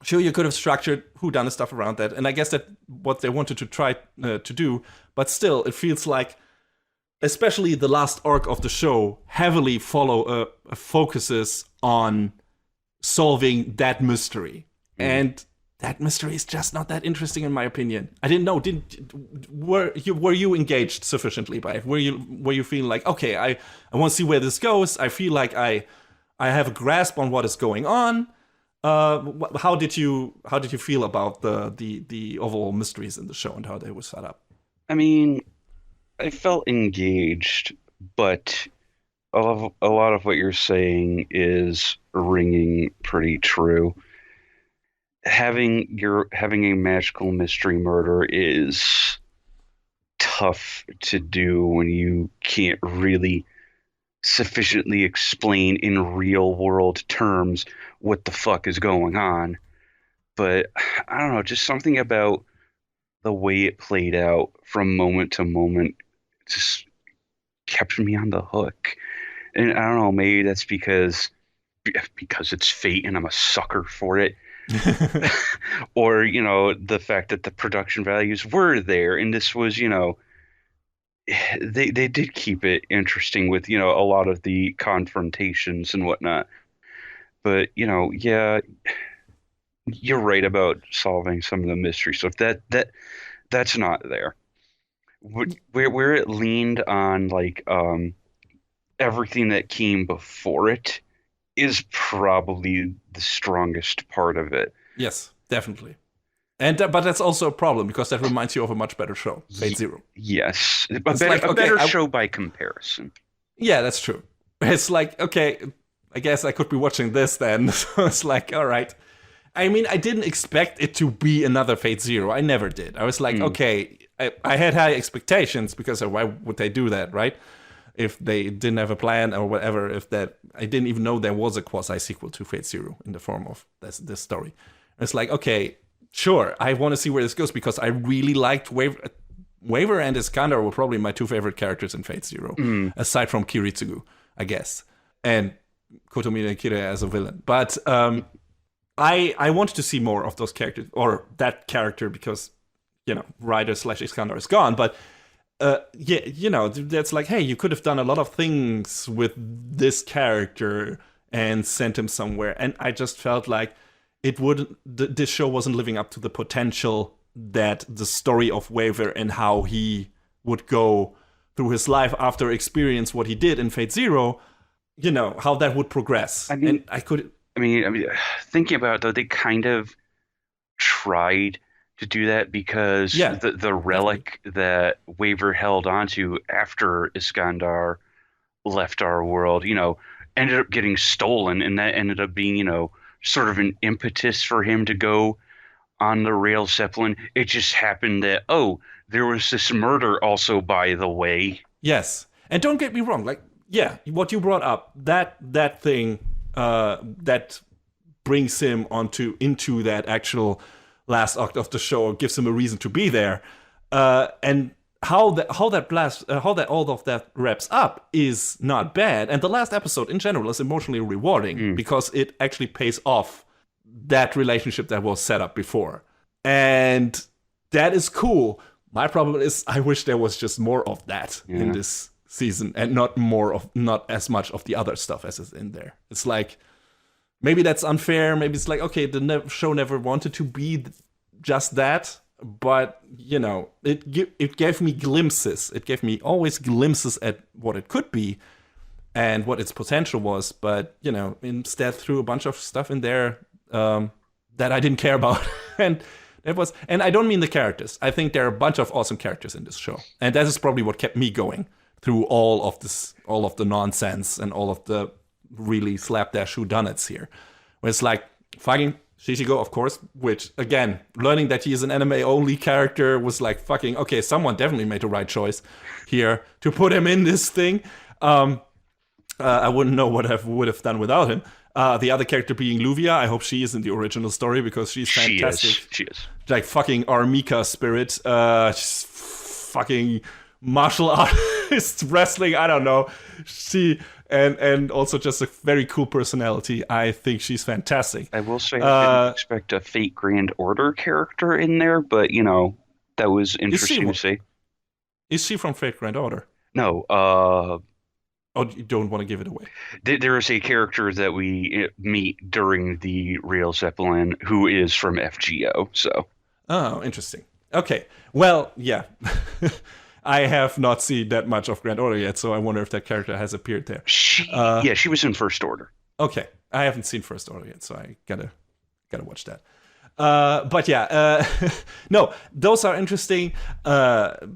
Sure, you could have structured whodunit stuff around that, and I guess that what they wanted to try to do, but still, it feels like, especially the last arc of the show, heavily focuses on solving that mystery, and that mystery is just not that interesting in my opinion. I didn't know. Were you engaged sufficiently by it? Were you feeling like, okay, I want to see where this goes. I feel like I have a grasp on what is going on. How did you feel about the overall mysteries in the show and how they were set up? I mean, I felt engaged, but a lot of what you're saying is ringing pretty true. Having a magical mystery murder is tough to do when you can't really sufficiently explain in real world terms what the fuck is going on. But I don't know, just something about the way it played out from moment to moment just kept me on the hook. And I don't know, maybe that's because it's fate and I'm a sucker for it. Or, the fact that the production values were there, and this was, they did keep it interesting with, a lot of the confrontations and whatnot. But, yeah, you're right about solving some of the mystery stuff. That's not there. Where it leaned on like everything that came before it is probably the strongest part of it. Yes, definitely. And but that's also a problem because that reminds you of a much better show, Fate Zero. Yes, a better show by comparison. Yeah, that's true. It's like, okay, I guess I could be watching this then. So it's like, all right. I mean, I didn't expect it to be another Fate Zero. I never did. I was like, okay, I had high expectations because why would they do that, right? If they didn't have a plan or whatever, I didn't even know there was a quasi-sequel to Fate Zero in the form of this story. It's like, okay, sure, I want to see where this goes because I really liked Waver and Iskandar were probably my two favorite characters in Fate Zero, aside from Kiritsugu, I guess, and Kotomine Kira as a villain. But I wanted to see more of those characters, or that character, because, Ryder / Iskandar is gone, but that's like, hey, you could have done a lot of things with this character and sent him somewhere. And I just felt like this show wasn't living up to the potential that the story of Waver and how he would go through his life after experience what he did in Fate Zero, how that would progress. I mean, thinking about it though, they kind of tried to do that because the relic that Waver held onto after Iskandar left our world, ended up getting stolen, and that ended up being, sort of an impetus for him to go on the rail Zeppelin. It just happened that, there was this murder also, by the way. Yes. And don't get me wrong, like, yeah, what you brought up, that thing that brings him into that actual last act of the show, gives him a reason to be there, and how all of that wraps up is not bad. And the last episode in general is emotionally rewarding because it actually pays off that relationship that was set up before, and that is cool. My problem is I wish there was just more of that in this season, and not as much of the other stuff as is in there. It's like, maybe that's unfair. Maybe it's like, okay, the show never wanted to be just that, but it gave me glimpses. It gave me always glimpses at what it could be and what its potential was. But instead threw a bunch of stuff in there that I didn't care about, and I don't mean the characters. I think there are a bunch of awesome characters in this show, and that is probably what kept me going through all of the nonsense and all of the really slapdash whodunits here. Where it's like, fucking Shishigo, of course, which, again, learning that he is an anime-only character was like, fucking, okay, someone definitely made the right choice here to put him in this thing. I wouldn't know what I would have done without him. The other character being Luvia, I hope she is in the original story because she's fantastic. She is. Like fucking Armika spirit. She's fucking martial art is wrestling. I don't know. She and also just a very cool personality. I think she's fantastic. I will say I didn't expect a Fate Grand Order character in there, but that was interesting to see. Is she from Fate Grand Order? No, Oh, you don't want to give it away. there is a character that we meet during the real Zeppelin who is from FGO. So. Oh, interesting. Okay. Well, yeah. I have not seen that much of Grand Order yet, so I wonder if that character has appeared there. She was in First Order. Okay. I haven't seen First Order yet, so I gotta watch that. But yeah, no, those are interesting. Rhinus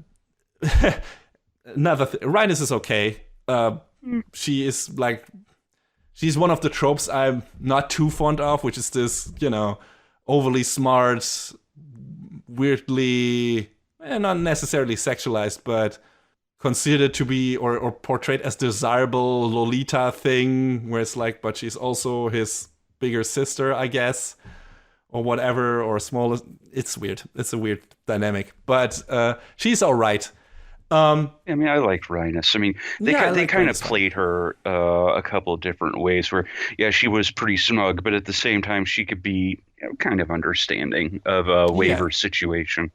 is okay. She is she's one of the tropes I'm not too fond of, which is this, overly smart, weirdly, not necessarily sexualized, but considered to be or portrayed as desirable Lolita thing, where it's but she's also his bigger sister, I guess, or whatever, or smaller. It's weird. It's a weird dynamic, but she's all right. I liked Rhinus. They kind of played her a couple of different ways where, she was pretty smug, but at the same time, she could be kind of understanding of a waiver situation.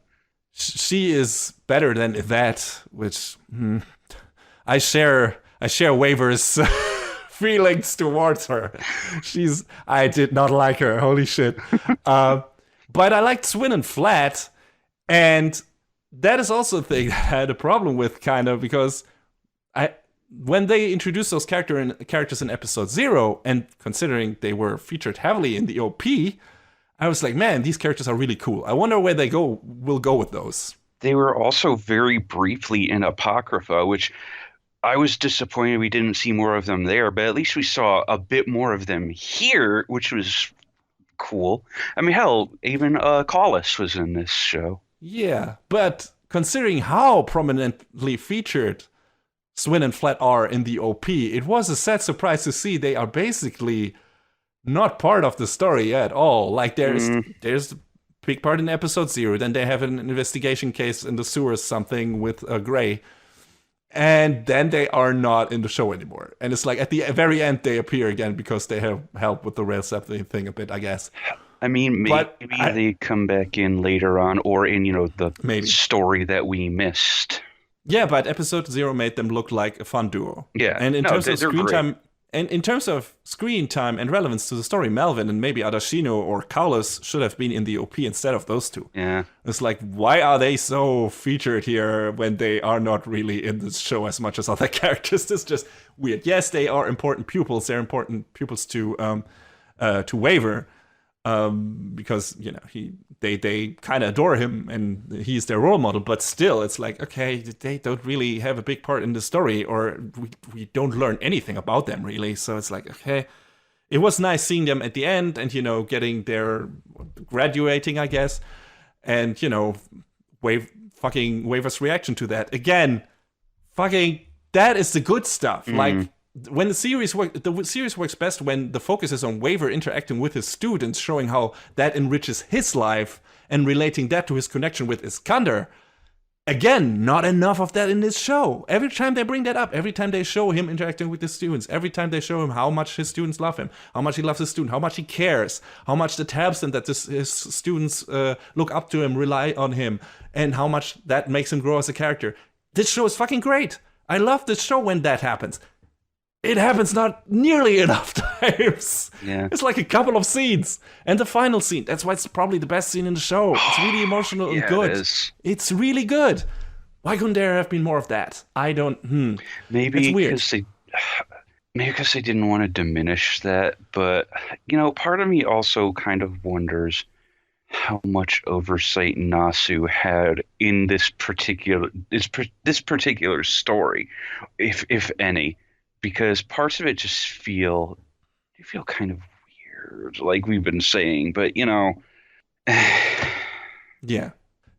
She is better than Yvette, which I share Waver's feelings towards her. I did not like her. Holy shit. But I liked Swin and Flat, and that is also a thing that I had a problem with, kind of, because when they introduced those characters in episode 0, and considering they were featured heavily in the OP, I was like, man, these characters are really cool. I wonder where they will go with those. They were also very briefly in Apocrypha, which I was disappointed we didn't see more of them there, but at least we saw a bit more of them here, which was cool. Hell, even Collis was in this show. Yeah, but considering how prominently featured Swin and Flat are in the OP, it was a sad surprise to see they are basically not part of the story at all. There's a big part in episode 0, then they have an investigation case in the sewers, something with Gray, and then they are not in the show anymore. And it's at the very end they appear again because they have help with the rail Zeppelin thing a bit, I guess. Maybe they come back in later on, or in the story that we missed. Yeah, but episode 0 made them look like a fun duo. Yeah, and in terms of screen time and relevance to the story, Melvin and maybe Adashino or Kaulis should have been in the OP instead of those two. Yeah, it's why are they so featured here when they are not really in the show as much as other characters? It's just weird. Yes, they are important pupils. They're important pupils to Waver. Because they kind of adore him and he's their role model, but still it's okay, they don't really have a big part in the story, or we don't learn anything about them really. So it's okay, it was nice seeing them at the end and getting their graduating, I guess, and Waver's reaction to that again. Fucking that is the good stuff. When the series works best when the focus is on Waver interacting with his students, showing how that enriches his life and relating that to his connection with Iskander. Again, not enough of that in this show. Every time they bring that up, every time they show him interacting with his students, every time they show him how much his students love him, how much he loves his student, how much he cares, how much that helps him that his students look up to him, rely on him, and how much that makes him grow as a character. This show is fucking great. I love this show when that happens. It happens not nearly enough times. Yeah. It's a couple of scenes. And the final scene, that's why it's probably the best scene in the show. It's really emotional and good. It is. It's really good. Why couldn't there have been more of that? I don't... Maybe it's weird. Because they didn't want to diminish that. But, part of me also kind of wonders how much oversight Nasu had in this particular story, if any. Because parts of it just feel kind of weird, like we've been saying, but Yeah.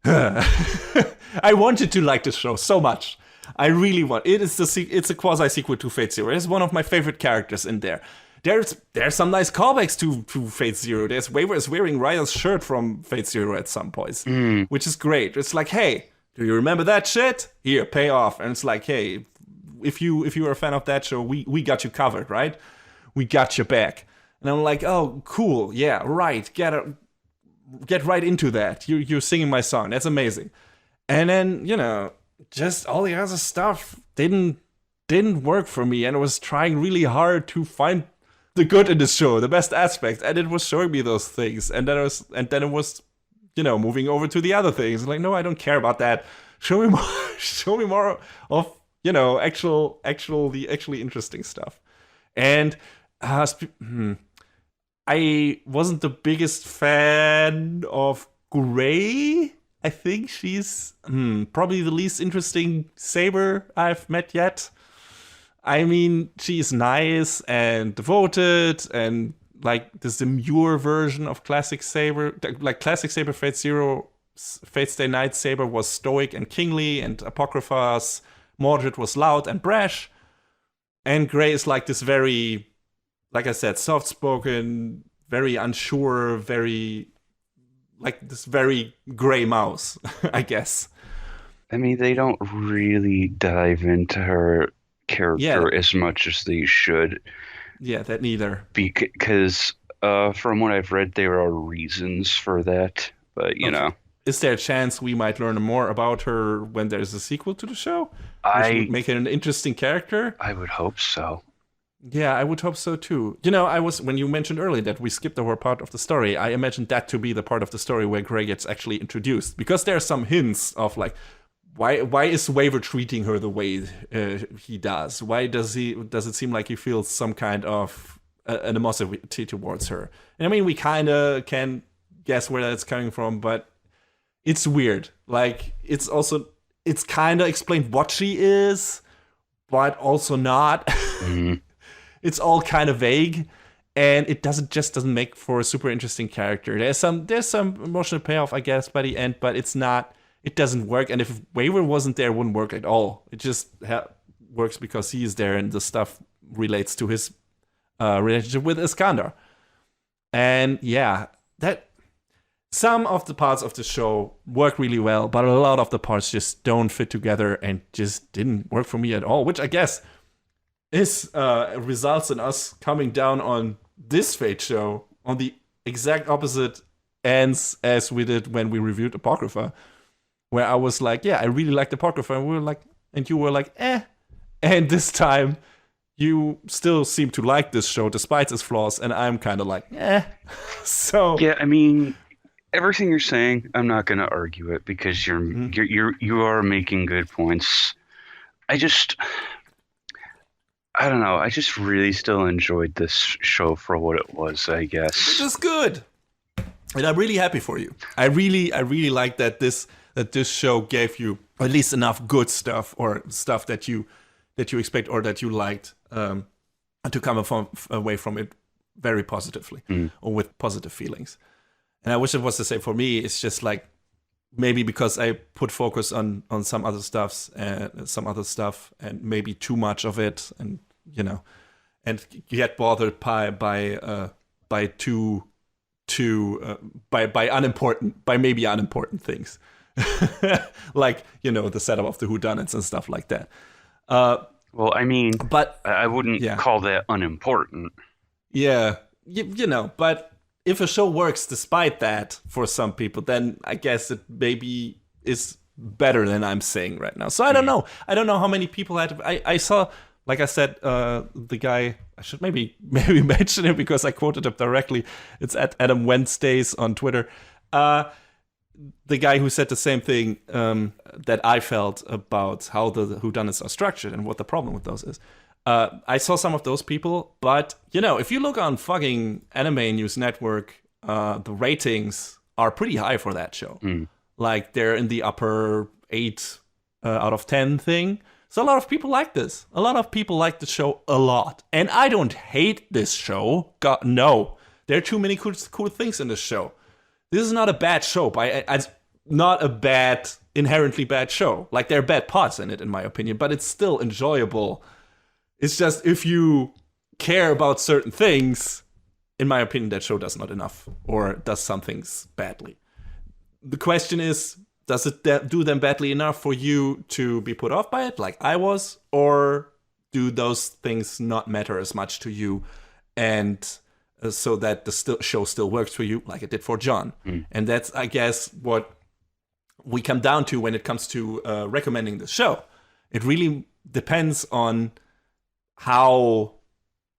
I wanted to like this show so much. I really want. It's a quasi sequel to Fate Zero. It's one of my favorite characters in there. There's some nice callbacks to Fate Zero. There's Waver is wearing Rya's shirt from Fate Zero at some points, which is great. It's hey, do you remember that shit? Here, pay off. And it's like, hey, if you were a fan of that show, we got you covered, right? We got your back. And I'm like, oh, cool, yeah, right, get right into that. You're singing my song, that's amazing. And then, just all the other stuff didn't work for me, and I was trying really hard to find the good in the show, the best aspects, and it was showing me those things, and then it was moving over to the other things. Like, no, I don't care about that. Show me more. Show me more of actually interesting stuff. And I wasn't the biggest fan of Gray. I think she's probably the least interesting saber I've met yet. I mean, she's nice and devoted and like this demure version of classic saber. Like classic Saber Fate Zero, Fate Stay Night Saber was stoic and kingly, and Apocrypha's Mordred was loud and brash. And Gray is like this very, like I said, soft-spoken, very unsure, very like this very gray mouse, I guess. I mean, they don't really dive into her character as much as they should. Yeah, that neither. Because from what I've read, there are reasons for that. But, Is there a chance we might learn more about her when there's a sequel to the show? Which would make her an interesting character? I would hope so. Yeah, I would hope so thy when you mentioned earlier that we skipped over part of the story, I imagined that to be the part of the story where Gray gets actually introduced. Because there are some hints of like, why is Waver treating her the way he does? Why does it seem like he feels some kind of animosity towards her? And I mean, we kind of can guess where that's coming from, but it's weird. Like, it's kind of explained what she is, but also not. Mm-hmm. It's all kind of vague, and it doesn't make for a super interesting character. There's some emotional payoff, I guess, by the end, but it doesn't work. And if Waver wasn't there, it wouldn't work at all. It just works because he is there, and the stuff relates to his relationship with Iskander. And yeah, that some of the parts of the show work really well, but a lot of the parts just don't fit together and just didn't work for me at all, which I guess results in us coming down on this Fate show on the exact opposite ends as we did when we reviewed Apocrypha, where I was like, yeah, I really liked Apocrypha, and you were like, eh. And this time, you still seem to like this show despite its flaws, and I'm kind of like, eh. So yeah, I mean, everything you're saying, I'm not going to argue it because you are making good points. I don't know. I just really still enjoyed this show for what it was, I guess. Which is good. And I'm really happy for you. I really like that this show gave you at least enough good stuff, or stuff that you expect or that you liked, to come away from it very positively or with positive feelings. And I wish it was the same for me. It's just like, maybe because I put focus on some other stuff, and maybe too much of it, and and get bothered by maybe unimportant things, like the setup of the whodunits and stuff like that. Well, I mean, but I wouldn't call that unimportant. Yeah, but if a show works despite that for some people, then I guess it maybe is better than I'm saying right now. So I don't know. I don't know how many people had. I saw, like I said, the guy. I should maybe mention him because I quoted him directly. It's at Adam Wednesdays on Twitter. The guy who said the same thing that I felt about how the whodunits are structured and what the problem with those is. I saw some of those people, but if you look on fucking Anime News Network, the ratings are pretty high for that show. Like, they're in the upper 8 out of 10 thing. So a lot of people like this. A lot of people like the show a lot. And I don't hate this show. God, no. There are too many cool things in this show. This is not a bad show. It's not a inherently bad show. Like, there are bad parts in it, in my opinion, but it's still enjoyable. It's just, if you care about certain things, in my opinion, that show does not enough, or does some things badly. The question is, does it do them badly enough for you to be put off by it, like I was, or do those things not matter as much to you, and so that the show still works for you, like it did for John? And that's, I guess, what we come down to when it comes to recommending the show. It really depends on how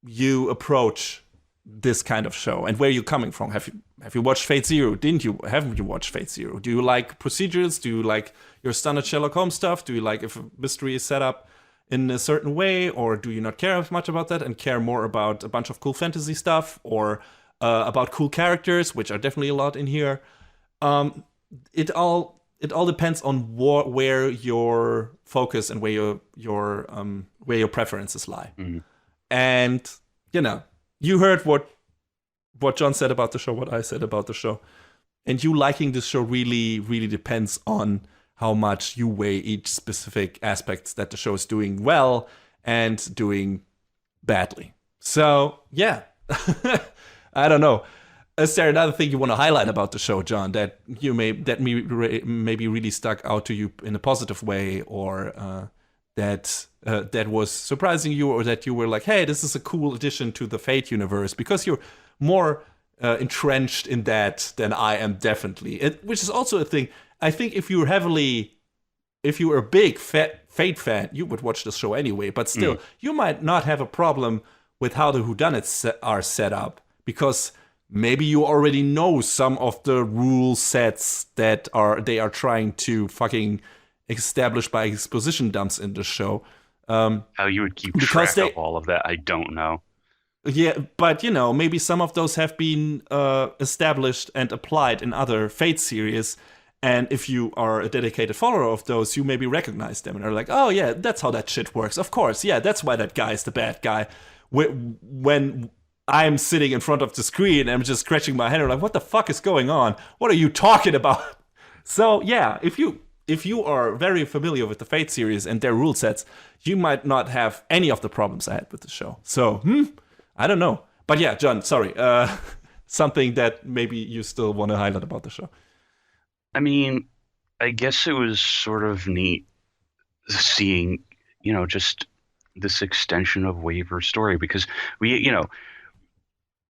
you approach this kind of show and where you're coming from. Have you watched Fate Zero? Haven't you watched Fate Zero? Do you like procedures? Do you like your standard Sherlock Holmes stuff? Do you like if a mystery is set up in a certain way, or do you not care as much about that and care more about a bunch of cool fantasy stuff, or about cool characters, which are definitely a lot in here? It all depends on where your focus and where your preferences lie. And you heard what John said about the show, what I said about the show, and you liking this show really, really depends on how much you weigh each specific aspects that the show is doing well and doing badly. So yeah, I don't know. Is there another thing you want to highlight about the show, John, that maybe really stuck out to you in a positive way, or that was surprising you, or that you were like, hey, this is a cool addition to the Fate universe? Because you're more entrenched in that than I am, definitely. Which is also a thing. I think if you were a big Fate fan, you would watch the show anyway. But still, you might not have a problem with how the whodunits are set up, because maybe you already know some of the rule sets that they are trying to fucking establish by exposition dumps in the show. How you would keep track of all of that, I don't know. Yeah, but maybe some of those have been established and applied in other Fate series. And if you are a dedicated follower of those, you maybe recognize them and are like, oh yeah, that's how that shit works. Of course, yeah, that's why that guy is the bad guy. When I'm sitting in front of the screen and I'm just scratching my head and like, what the fuck is going on? What are you talking about? So yeah, if you are very familiar with the Fate series and their rule sets, you might not have any of the problems I had with the show. So, I don't know. But yeah, John, sorry. Something that maybe you still want to highlight about the show. I mean, I guess it was sort of neat seeing, just this extension of Waver's story, because we,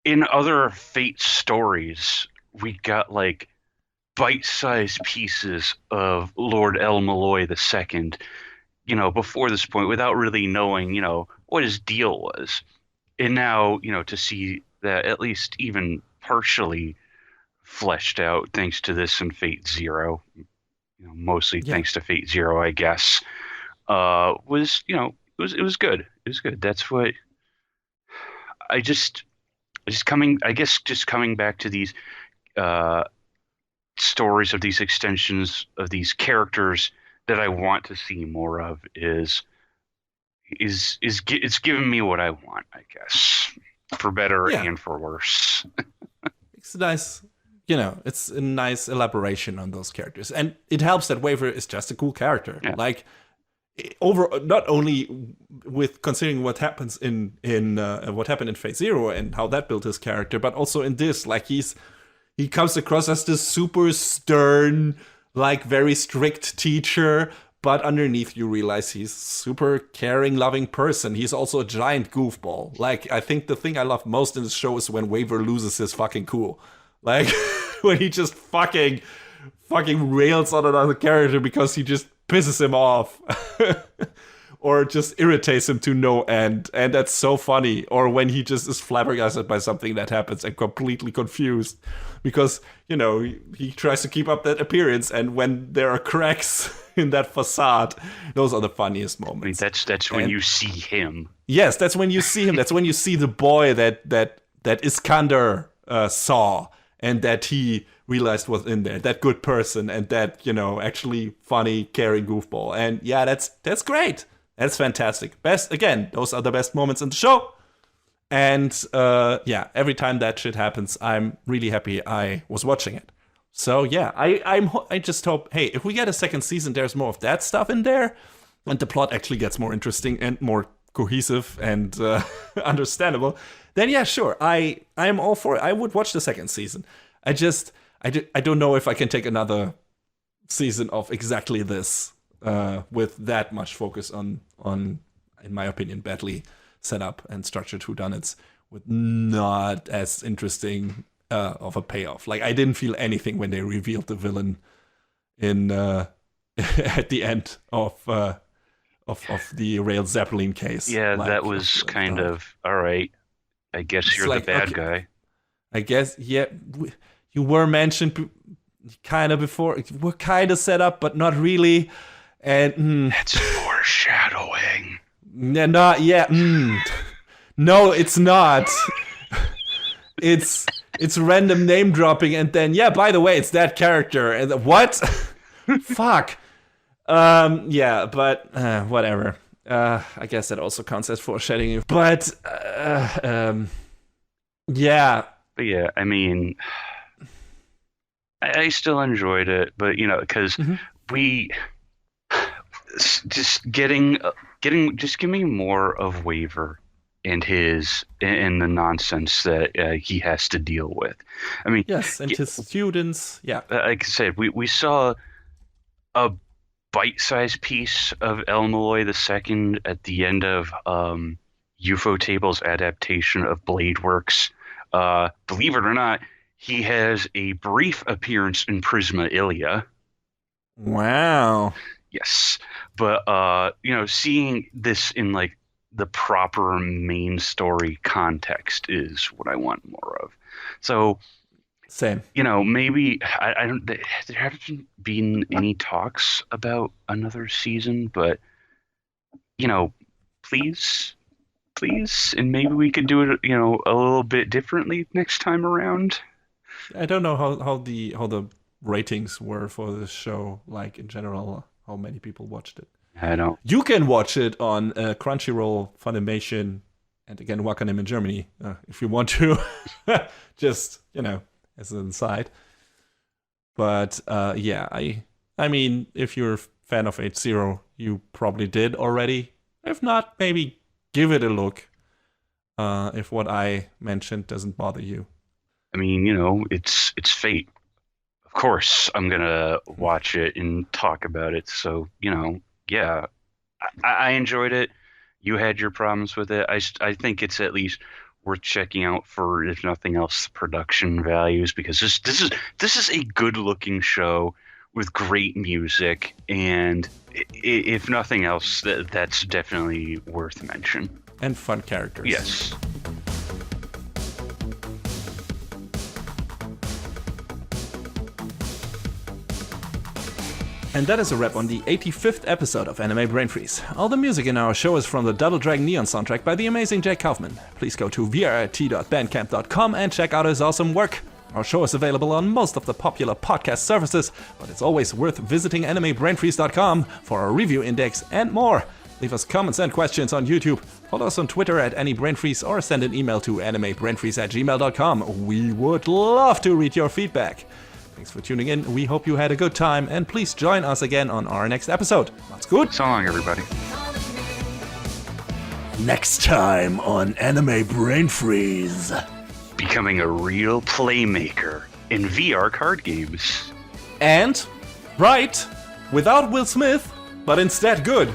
in other Fate stories, we got like bite-sized pieces of Lord El-Melloi II, before this point, without really knowing, what his deal was. And now, to see that at least even partially fleshed out thanks to this and Fate Zero, mostly thanks to Fate Zero, I guess, was, it was good. It was good. That's what coming back to these stories of these extensions of these characters that I want to see more of is it's giving me what I want, I guess, for better and for worse. It's nice. It's a nice elaboration on those characters, and it helps that Waver is just a cool character. Yeah. Like, not only with considering what happens in what happened in Phase Zero and how that built his character, but also in this, like he comes across as this super stern, like very strict teacher, but underneath you realize he's super caring, loving person. He's also a giant goofball. Like, I think the thing I love most in this show is when Waver loses his fucking cool. Like, when he just fucking rails on another character because he just pisses him off. Or just irritates him to no end. And that's so funny. Or when he just is flabbergasted by something that happens and completely confused. Because, he tries to keep up that appearance. And when there are cracks in that facade, those are the funniest moments. I mean, that's when you see him. Yes, that's when you see him. That's when you see the boy that Iskander saw. And that he realized was in there. That good person. And that, actually funny, caring goofball. And yeah, that's great. That's fantastic. Those are the best moments in the show. And every time that shit happens, I'm really happy I was watching it. So yeah, I just hope, hey, if we get a second season, there's more of that stuff in there, and the plot actually gets more interesting and more cohesive and understandable. Then yeah, sure, I am all for it. I would watch the second season. I don't know if I can take another season of exactly this, with that much focus on, in my opinion, badly set up and structured whodunits, with not as interesting of a payoff. Like, I didn't feel anything when they revealed the villain in at the end of the Rail Zeppelin case. Yeah, like, that was kind of all right. I guess you're like, the bad okay, guy. I guess, yeah. You were mentioned kind of before. We're kind of set up, but not really. And That's foreshadowing. not yet. No, it's not. It's random name dropping, and then by the way, it's that character. And what? Fuck. Yeah, but whatever. I guess that also counts as foreshadowing. But yeah. But yeah, I mean, I still enjoyed it, but because we just getting just give me more of Waver and the nonsense that he has to deal with. I mean, yes, and his students. Yeah, like I said, we saw a bite-sized piece of El-Melloi II at the end of Ufotable's adaptation of Blade Works. Believe it or not, he has a brief appearance in Prisma Ilia. Wow. Yes, but seeing this in like the proper main story context is what I want more of. So, same. Maybe I don't. There haven't been any talks about another season, but please, and maybe we could do it, a little bit differently next time around. I don't know how the ratings were for this show, like in general, how many people watched it. I don't. You can watch it on Crunchyroll, Funimation, and again Wakanim in Germany if you want to. Just as an aside. But I mean, if you're a fan of H0, you probably did already. If not, maybe give it a look. If what I mentioned doesn't bother you. I mean, it's fate. Of course, I'm gonna watch it and talk about it. So, yeah, I enjoyed it. You had your problems with it. I think it's at least worth checking out for, if nothing else, the production values, because this is a good-looking show with great music, and if nothing else, that's definitely worth mention. And fun characters. Yes. And that is a wrap on the 85th episode of Anime Brain Freeze. All the music in our show is from the Double Dragon Neon soundtrack by the amazing Jake Kaufman. Please go to vrt.bandcamp.com and check out his awesome work. Our show is available on most of the popular podcast services, but it's always worth visiting animebrainfreeze.com for a review index and more. Leave us comments and questions on YouTube. Follow us on Twitter at AnyBrainFreeze or send an email to animebrainfreeze@gmail.com. We would love to read your feedback. Thanks for tuning in. We hope you had a good time, and please join us again on our next episode. That's good. So long, everybody. Next time on Anime Brain Freeze. Becoming a real playmaker in VR card games. And, right, without Will Smith, but instead good.